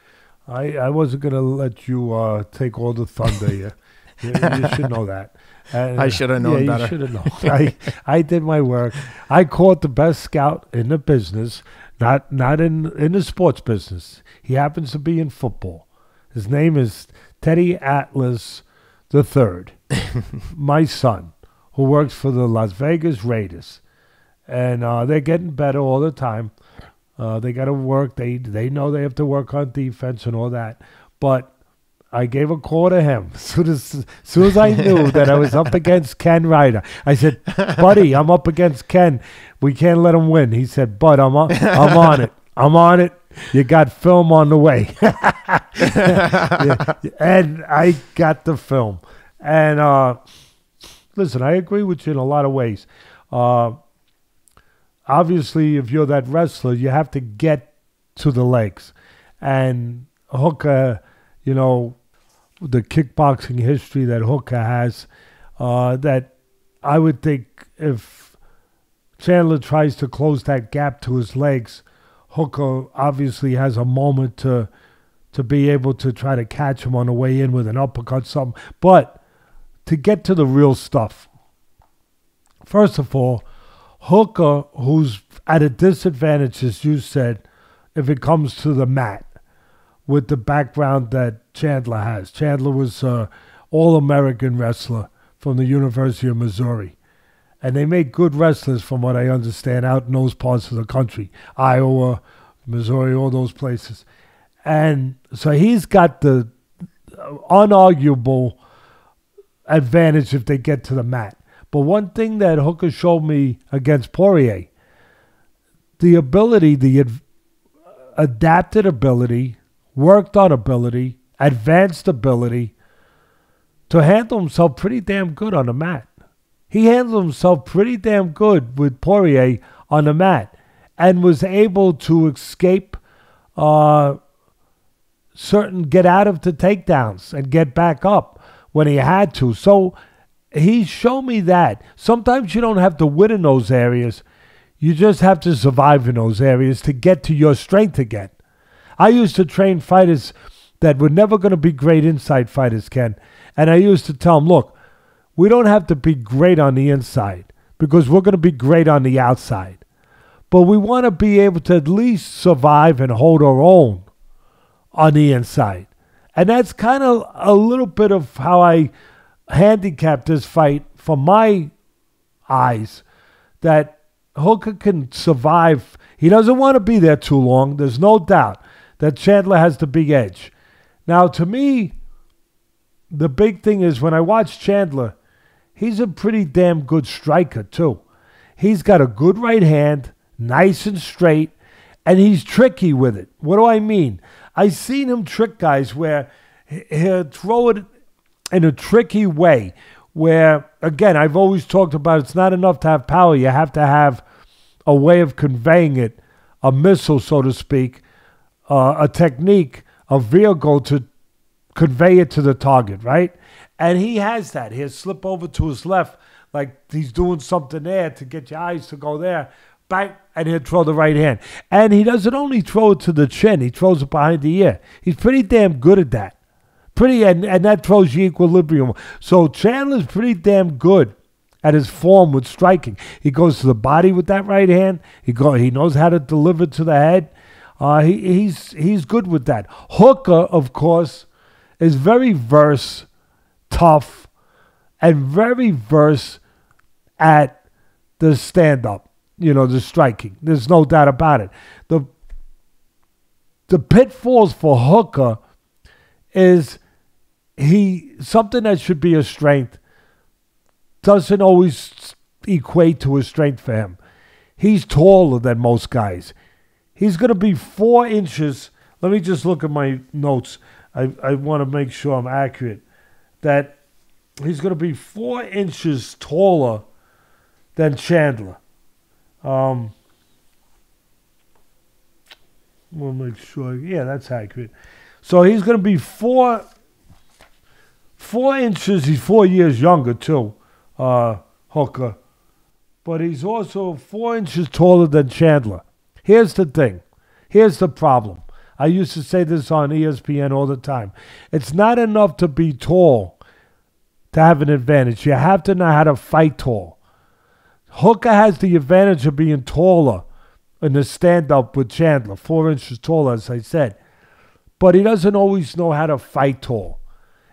Speaker 2: I wasn't going to let you take all the thunder here. You should know that.
Speaker 1: I should have known better.
Speaker 2: You should have known. I did my work. I caught the best scout in the business, not in the sports business. He happens to be in football. His name is Teddy Atlas III, my son, who works for the Las Vegas Raiders. And they're getting better all the time. They got to work. They know they have to work on defense and all that. But I gave a call to him as soon as I knew that I was up against Ken Ryder. I said, buddy, I'm up against Ken. We can't let him win. He said, bud, I'm on it. I'm on it. You got film on the way. Yeah. And I got the film. And listen, I agree with you in a lot of ways. Obviously, if you're that wrestler, you have to get to the legs. And Hooker, you know, the kickboxing history that Hooker has, that I would think if Chandler tries to close that gap to his legs, Hooker obviously has a moment to be able to try to catch him on the way in with an uppercut, something. But to get to the real stuff, first of all, Hooker, who's at a disadvantage, as you said, if it comes to the mat, with the background that Chandler has. Chandler was an all-American wrestler from the University of Missouri. And they make good wrestlers, from what I understand, out in those parts of the country. Iowa, Missouri, all those places. And so he's got the unarguable advantage if they get to the mat. But one thing that Hooker showed me against Poirier, the ability, the adapted ability, worked on ability, advanced ability to handle himself pretty damn good on the mat. He handled himself pretty damn good with Poirier on the mat and was able to escape get out of the takedowns and get back up when he had to. So he showed me that. Sometimes you don't have to win in those areas. You just have to survive in those areas to get to your strength again. I used to train fighters that were never going to be great inside fighters, Ken. And I used to tell them, look, we don't have to be great on the inside because we're going to be great on the outside. But we want to be able to at least survive and hold our own on the inside. And that's kind of a little bit of how I handicapped this fight from my eyes, that Hooker can survive. He doesn't want to be there too long. There's no doubt that Chandler has the big edge. Now, to me, the big thing is when I watch Chandler, he's a pretty damn good striker, too. He's got a good right hand, nice and straight, and he's tricky with it. What do I mean? I've seen him trick guys where he'll throw it in a tricky way where, again, I've always talked about it's not enough to have power. You have to have a way of conveying it, a missile, so to speak, a technique, a vehicle to convey it to the target, right? And he has that. He'll slip over to his left like he's doing something there to get your eyes to go there. Bang, and he'll throw the right hand. And he doesn't only throw it to the chin, he throws it behind the ear. He's pretty damn good at that. And that throws you equilibrium. So Chandler's pretty damn good at his form with striking. He goes to the body with that right hand. He knows how to deliver to the head. He's good with that. Hooker, of course, is very tough, and very versed at the stand-up, the striking. There's no doubt about it. The pitfalls for Hooker is something that should be a strength doesn't always equate to a strength for him. He's taller than most guys. He's going to be 4 inches. Let me just look at my notes. I want to make sure I'm accurate. That he's going to be 4 inches taller than Chandler. We'll make sure. Yeah, that's accurate. So he's going to be 4 inches. He's 4 years younger, too, Hooker. But he's also 4 inches taller than Chandler. Here's the thing. Here's the problem. I used to say this on ESPN all the time. It's not enough to be tall to have an advantage. You have to know how to fight tall. Hooker has the advantage of being taller in the stand-up with Chandler, 4 inches taller, as I said. But he doesn't always know how to fight tall.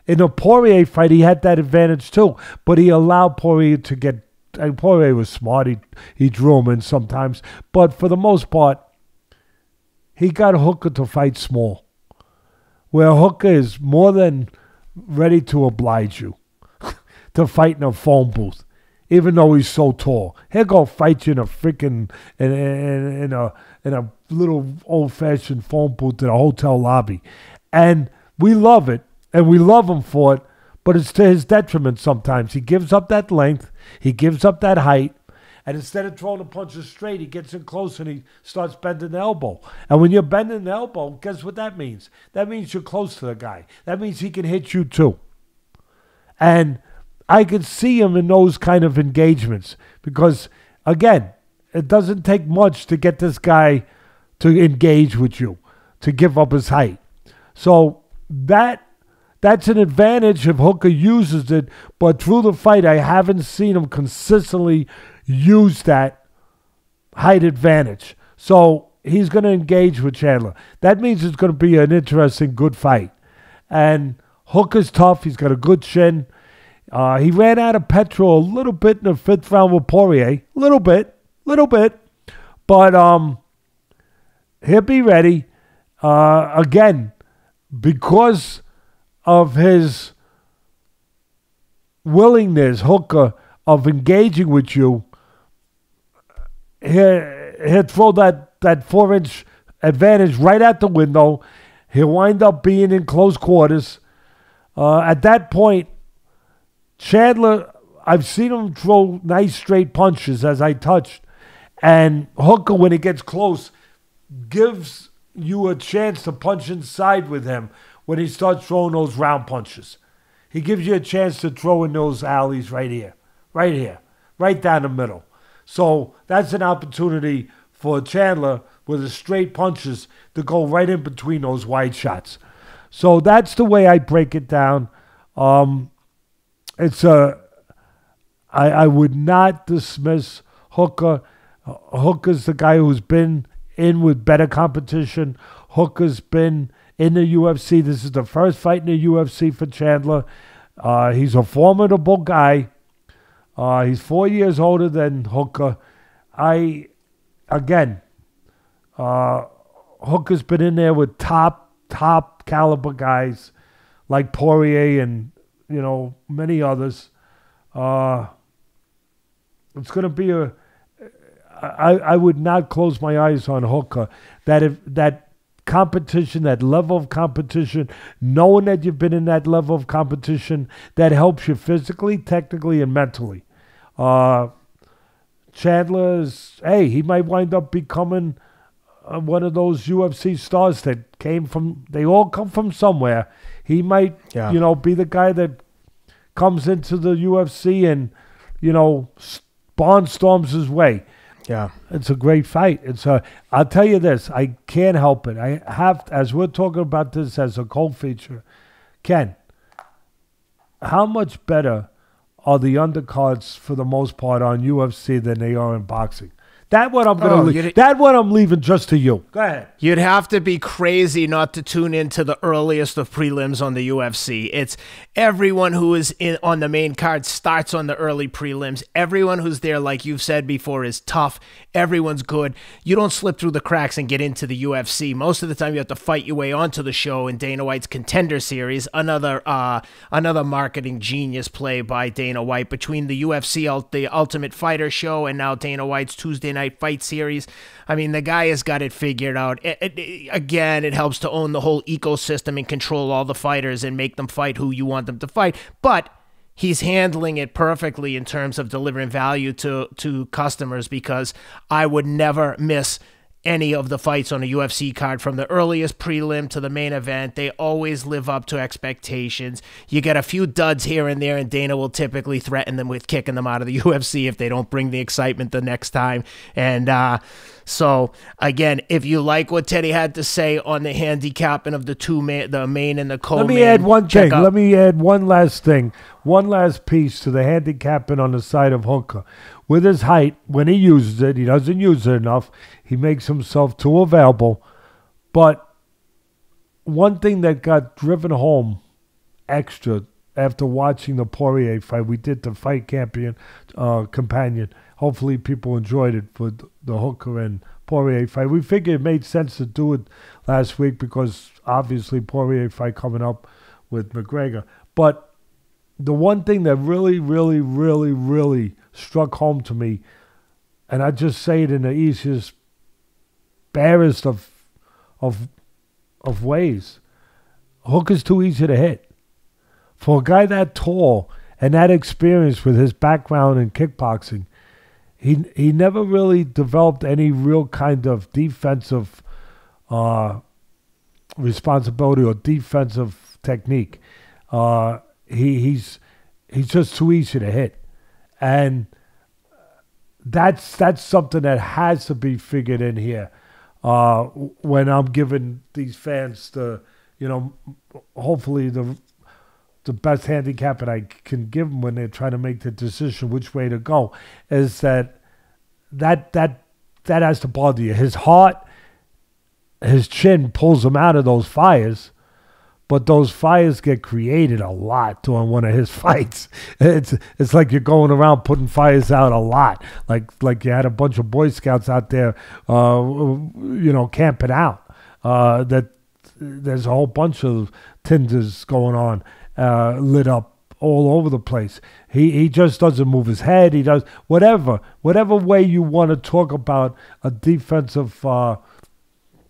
Speaker 2: In the Poirier fight, he had that advantage too, but he allowed Poirier to get... And Poirier was smart. He drew him in sometimes. But for the most part, he got Hooker to fight small, where Hooker is more than ready to oblige you to fight in a phone booth, even though he's so tall. He'll go fight you in a freaking in a little old-fashioned phone booth in a hotel lobby, and we love it, and we love him for it. But it's to his detriment sometimes. He gives up that length, he gives up that height. And instead of throwing the punches straight, he gets in close and he starts bending the elbow. And when you're bending the elbow, guess what that means? That means you're close to the guy. That means he can hit you too. And I could see him in those kind of engagements because, again, it doesn't take much to get this guy to engage with you, to give up his height. So that's an advantage if Hooker uses it. But through the fight, I haven't seen him consistently use that height advantage. So he's going to engage with Chandler. That means it's going to be an interesting, good fight. And Hooker's tough. He's got a good chin. He ran out of petrol a little bit in the 5th round with Poirier. Little bit. But he'll be ready. Again, because of his willingness, Hooker, of engaging with you, he'll throw that 4-inch advantage right out the window. He'll wind up being in close quarters. At that point, Chandler, I've seen him throw nice straight punches, as I touched. And Hooker, when he gets close, gives you a chance to punch inside with him when he starts throwing those round punches. He gives you a chance to throw in those alleys right here, right down the middle. So that's an opportunity for Chandler with his straight punches to go right in between those wide shots. So that's the way I break it down. I would not dismiss Hooker. Hooker's the guy who's been in with better competition. Hooker's been in the UFC. This is the first fight in the UFC for Chandler. He's a formidable guy. He's 4 years older than Hooker. Hooker's been in there with top caliber guys like Poirier and many others. It's going to be I would not close my eyes on Hooker. That competition, that level of competition, knowing that you've been in that level of competition, that helps you physically, technically, and mentally. Chandler's, hey, he might wind up becoming one of those UFC stars that came from, they all come from somewhere. He might, be the guy that comes into the UFC and, barnstorms his way.
Speaker 1: Yeah.
Speaker 2: It's a great fight. I'll tell you this, I can't help it. I have, as we're talking about this as a co-feature, Ken, how much better are the undercards for the most part on UFC than they are in boxing? That what I'm gonna leave. That what I'm leaving just to you. Go ahead.
Speaker 1: You'd have to be crazy not to tune into the earliest of prelims on the UFC. It's everyone who is on the main card starts on the early prelims. Everyone who's there, like you've said before, is tough. Everyone's good. You don't slip through the cracks and get into the UFC. Most of the time, you have to fight your way onto the show in Dana White's Contender Series. Another marketing genius play by Dana White between the UFC, the Ultimate Fighter show, and now Dana White's Tuesday Night Fight Series. I mean, the guy has got it figured out. Again, it helps to own the whole ecosystem and control all the fighters and make them fight who you want them to fight. But he's handling it perfectly in terms of delivering value to customers, because I would never miss any of the fights on a UFC card from the earliest prelim to the main event. They always live up to expectations. You get a few duds here and there, and Dana will typically threaten them with kicking them out of the UFC if they don't bring the excitement the next time. And so, again, if you like what Teddy had to say on the handicapping of the main and the co-main.
Speaker 2: Let me add one thing. Let me add one last thing. One last piece to the handicapping on the side of Hooker. With his height, when he uses it, he doesn't use it enough. He makes himself too available. But one thing that got driven home extra after watching the Poirier fight, we did the fight companion. Hopefully people enjoyed it for the Hooker and Poirier fight. We figured it made sense to do it last week because obviously Poirier fight coming up with McGregor. But the one thing that really, really, really, really struck home to me, and I just say it in the easiest, barest of ways, Hooker's too easy to hit. For a guy that tall and that experienced with his background in kickboxing, he never really developed any real kind of defensive responsibility or defensive technique. He's just too easy to hit. And that's something that has to be figured in here. When I'm giving these fans hopefully the best handicap that I can give them when they're trying to make the decision which way to go, is that has to bother you. His heart, his chin pulls him out of those fires. But those fires get created a lot during one of his fights. It's like you're going around putting fires out a lot. Like you had a bunch of Boy Scouts out there, camping out. That there's a whole bunch of tinders going on, lit up all over the place. He just doesn't move his head. He does whatever way you want to talk about a defensive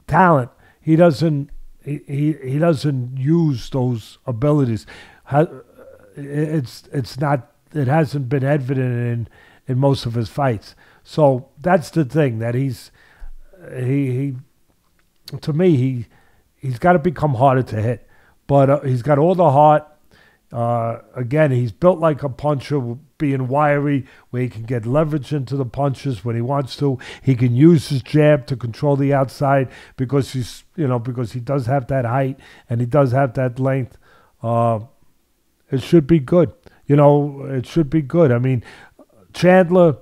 Speaker 2: talent. He doesn't. He doesn't use those abilities. It's not. It hasn't been evident in most of his fights. So that's the thing that he's to me he's got to become harder to hit. But he's got all the heart. Again, he's built like a puncher, being wiry, where he can get leverage into the punches when he wants to. He can use his jab to control the outside because because he does have that height and he does have that length. It should be good. It should be good. I mean, Chandler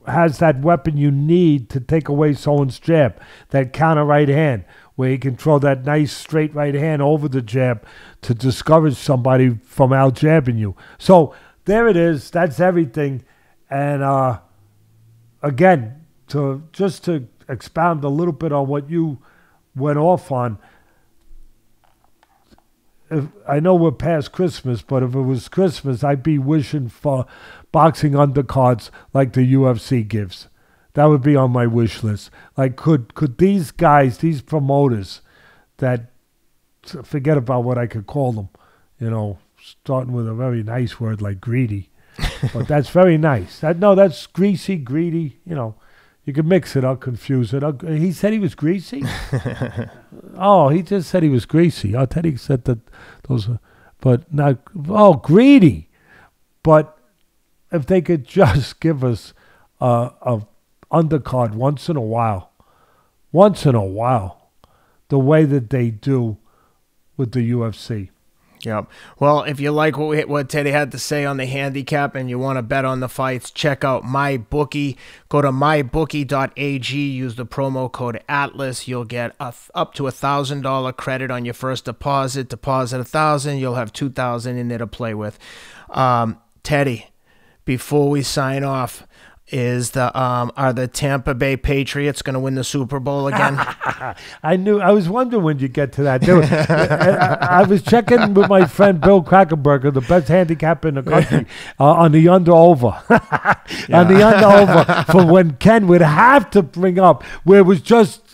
Speaker 2: has that weapon you need to take away someone's jab, that counter right hand, where he can throw that nice straight right hand over the jab to discourage somebody from out-jabbing you. So there it is. That's everything. And again, to expound a little bit on what you went off on, I know we're past Christmas, but if it was Christmas, I'd be wishing for boxing undercards like the UFC gives. That would be on my wish list. Like, could these guys, these promoters, that forget about what I could call them, starting with a very nice word like greedy, but that's very nice. That's greasy, greedy. You could mix it up, confuse it. He said he was greasy. Oh, he just said he was greasy. I thought he said that those, but not. Oh, greedy. But if they could just give us a undercard once in a while, the way that they do with the UFC.
Speaker 1: Yep. Well, if you like what Teddy had to say on the handicap and you want to bet on the fights, check out MyBookie. Go to mybookie.ag. Use the promo code ATLAS. You'll get up to $1,000 credit on your first deposit. Deposit $1,000. You'll have $2,000 in there to play with. Teddy, before we sign off, are the Tampa Bay Patriots going to win the Super Bowl again?
Speaker 2: I was wondering when you get to that. I was checking with my friend Bill Krackenberger, the best handicapper in the country, on the under-over. On the under-over for when Ken would have to bring up where it was just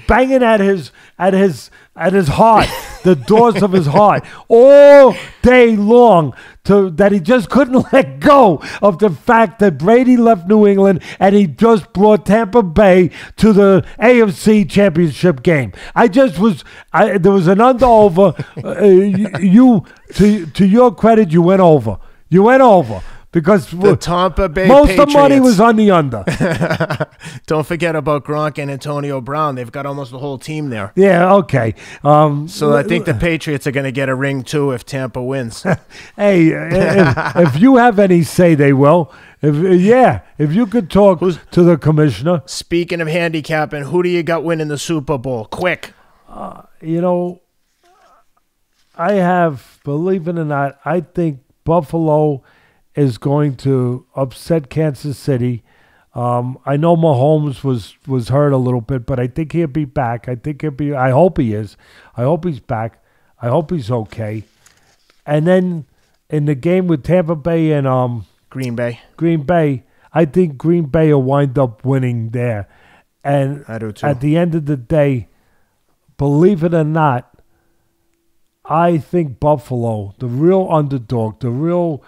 Speaker 2: banging at his heart, the doors of his heart, all day long, that he just couldn't let go of the fact that Brady left New England and he just brought Tampa Bay to the AFC Championship game. There was an under-over. To your credit, you went over. Because
Speaker 1: the Tampa Bay
Speaker 2: most
Speaker 1: Patriots.
Speaker 2: of the money was on the under.
Speaker 1: Don't forget about Gronk and Antonio Brown. They've got almost the whole team there.
Speaker 2: Yeah, okay.
Speaker 1: So I think the Patriots are going to get a ring too if Tampa wins.
Speaker 2: Hey, if you have any say, they will. If you could talk to the commissioner.
Speaker 1: Speaking of handicapping, who do you got winning the Super Bowl? Quick.
Speaker 2: I have, believe it or not, I think Buffalo is going to upset Kansas City. I know Mahomes was hurt a little bit, but I think he'll be back. I hope he is. I hope he's back. I hope he's okay. And then in the game with Tampa Bay and
Speaker 1: Green Bay,
Speaker 2: I think Green Bay will wind up winning there. And
Speaker 1: I do too.
Speaker 2: At the end of the day, believe it or not, I think Buffalo, the real underdog, the real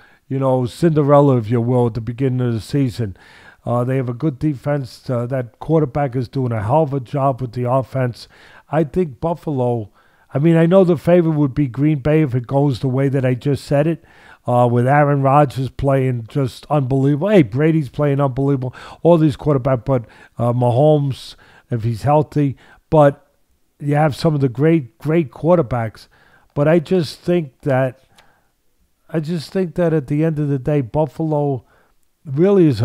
Speaker 2: Cinderella, if you will, at the beginning of the season. They have a good defense. That quarterback is doing a hell of a job with the offense. I think Buffalo, I know the favorite would be Green Bay if it goes the way that I just said it, with Aaron Rodgers playing just unbelievable. Hey, Brady's playing unbelievable. All these quarterbacks, but Mahomes, if he's healthy. But you have some of the great quarterbacks. But I just think that at the end of the day, Buffalo really is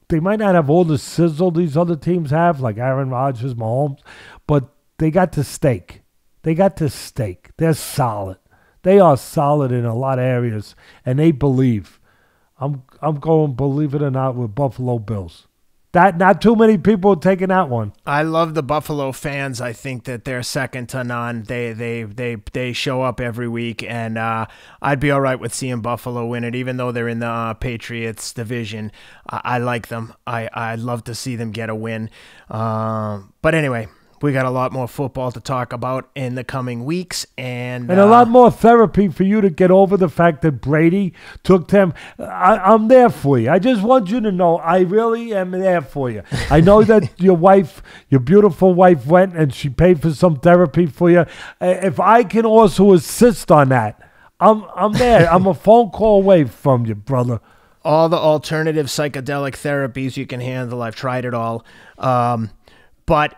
Speaker 2: they might not have all the sizzle these other teams have, like Aaron Rodgers, Mahomes, but they got the steak. They're solid. They are solid in a lot of areas, and they believe. I'm going, believe it or not, with Buffalo Bills. That not too many people taking that one.
Speaker 1: I love the Buffalo fans. I think that they're second to none. They show up every week, and I'd be all right with seeing Buffalo win it, even though they're in the Patriots division. I like them. I'd love to see them get a win. But anyway, we got a lot more football to talk about in the coming weeks. And
Speaker 2: a lot more therapy for you to get over the fact that Brady took them. I'm there for you. I just want you to know I really am there for you. I know that your beautiful wife went and she paid for some therapy for you. If I can also assist on that, I'm there. I'm a phone call away from you, brother.
Speaker 1: All the alternative psychedelic therapies you can handle. I've tried it all. But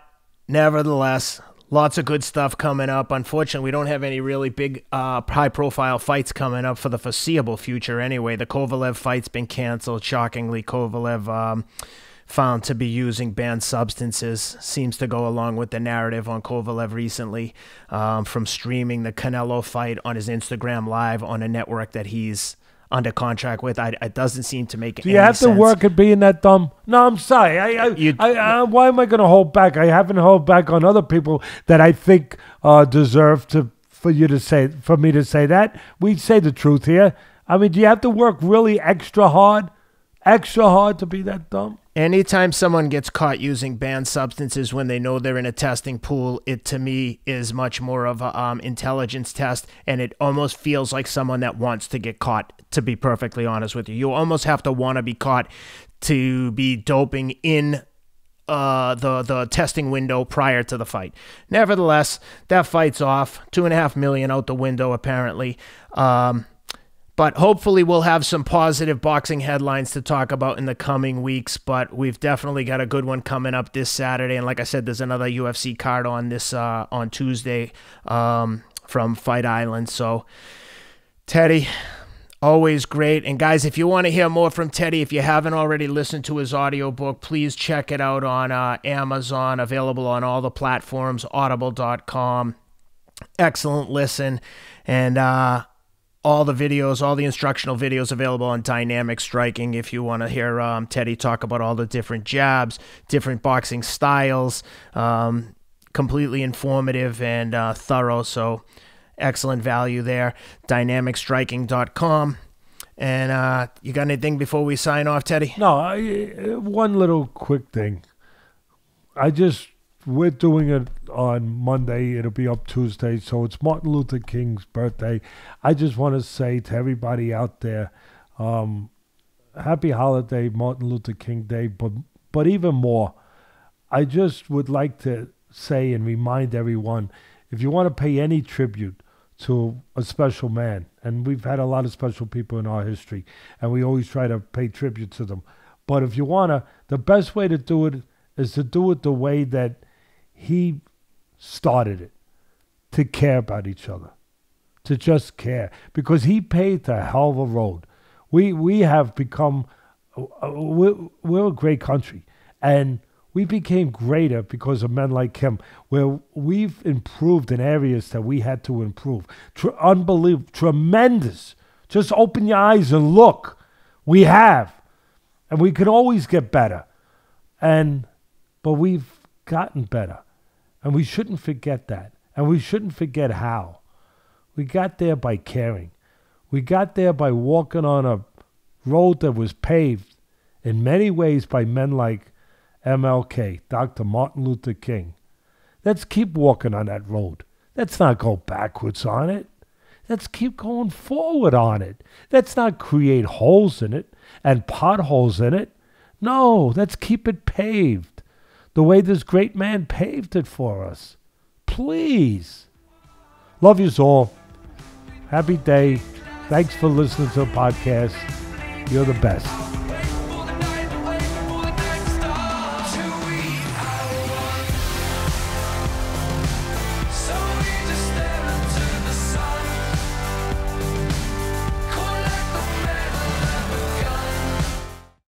Speaker 1: nevertheless, lots of good stuff coming up. Unfortunately, we don't have any really big, high-profile fights coming up for the foreseeable future anyway. The Kovalev fight's been canceled. Shockingly, Kovalev found to be using banned substances. Seems to go along with the narrative on Kovalev recently, from streaming the Canelo fight on his Instagram Live on a network that he's under contract with. It doesn't seem to make any sense.
Speaker 2: Do you have to work at being that dumb? No, I'm sorry. Why am I going to hold back? I haven't held back on other people that I think deserve for me to say that. We say the truth here. Do you have to work really extra hard? extra hard to be that dumb.
Speaker 1: Anytime someone gets caught using banned substances when they know they're in a testing pool, it to me is much more of a intelligence test, and it almost feels like someone that wants to get caught, to be perfectly honest with you. You almost have to want to be caught to be doping in the testing window prior to the fight. Nevertheless, that fight's off. $2.5 million out the window, apparently. But hopefully we'll have some positive boxing headlines to talk about in the coming weeks. But we've definitely got a good one coming up this Saturday. And like I said, there's another UFC card on this on Tuesday from Fight Island. So, Teddy, always great. And guys, if you want to hear more from Teddy, if you haven't already listened to his audiobook, please check it out on Amazon, available on all the platforms, audible.com. Excellent listen. And all the videos, all the instructional videos available on Dynamic Striking if you want to hear Teddy talk about all the different jabs, different boxing styles, completely informative and thorough. So excellent value there. DynamicStriking.com. And you got anything before we sign off, Teddy?
Speaker 2: No, one little quick thing. We're doing it on Monday. It'll be up Tuesday. So it's Martin Luther King's birthday. I just want to say to everybody out there, happy holiday, Martin Luther King Day. But even more, I just would like to say and remind everyone, if you want to pay any tribute to a special man, and we've had a lot of special people in our history, and we always try to pay tribute to them. But if you want to, the best way to do it is to do it the way that he started it, to care about each other, to just care, because he paved the hell of a road. We have become, we're a great country, and we became greater because of men like him, where we've improved in areas that we had to improve. Unbelievable, tremendous. Just open your eyes and look. We have, and we can always get better, but we've gotten better. And we shouldn't forget that. And we shouldn't forget how. We got there by caring. We got there by walking on a road that was paved in many ways by men like MLK, Dr. Martin Luther King. Let's keep walking on that road. Let's not go backwards on it. Let's keep going forward on it. Let's not create holes in it and potholes in it. No, let's keep it paved the way this great man paved it for us. Please. Love yous all. Happy day. Thanks for listening to the podcast. You're the best.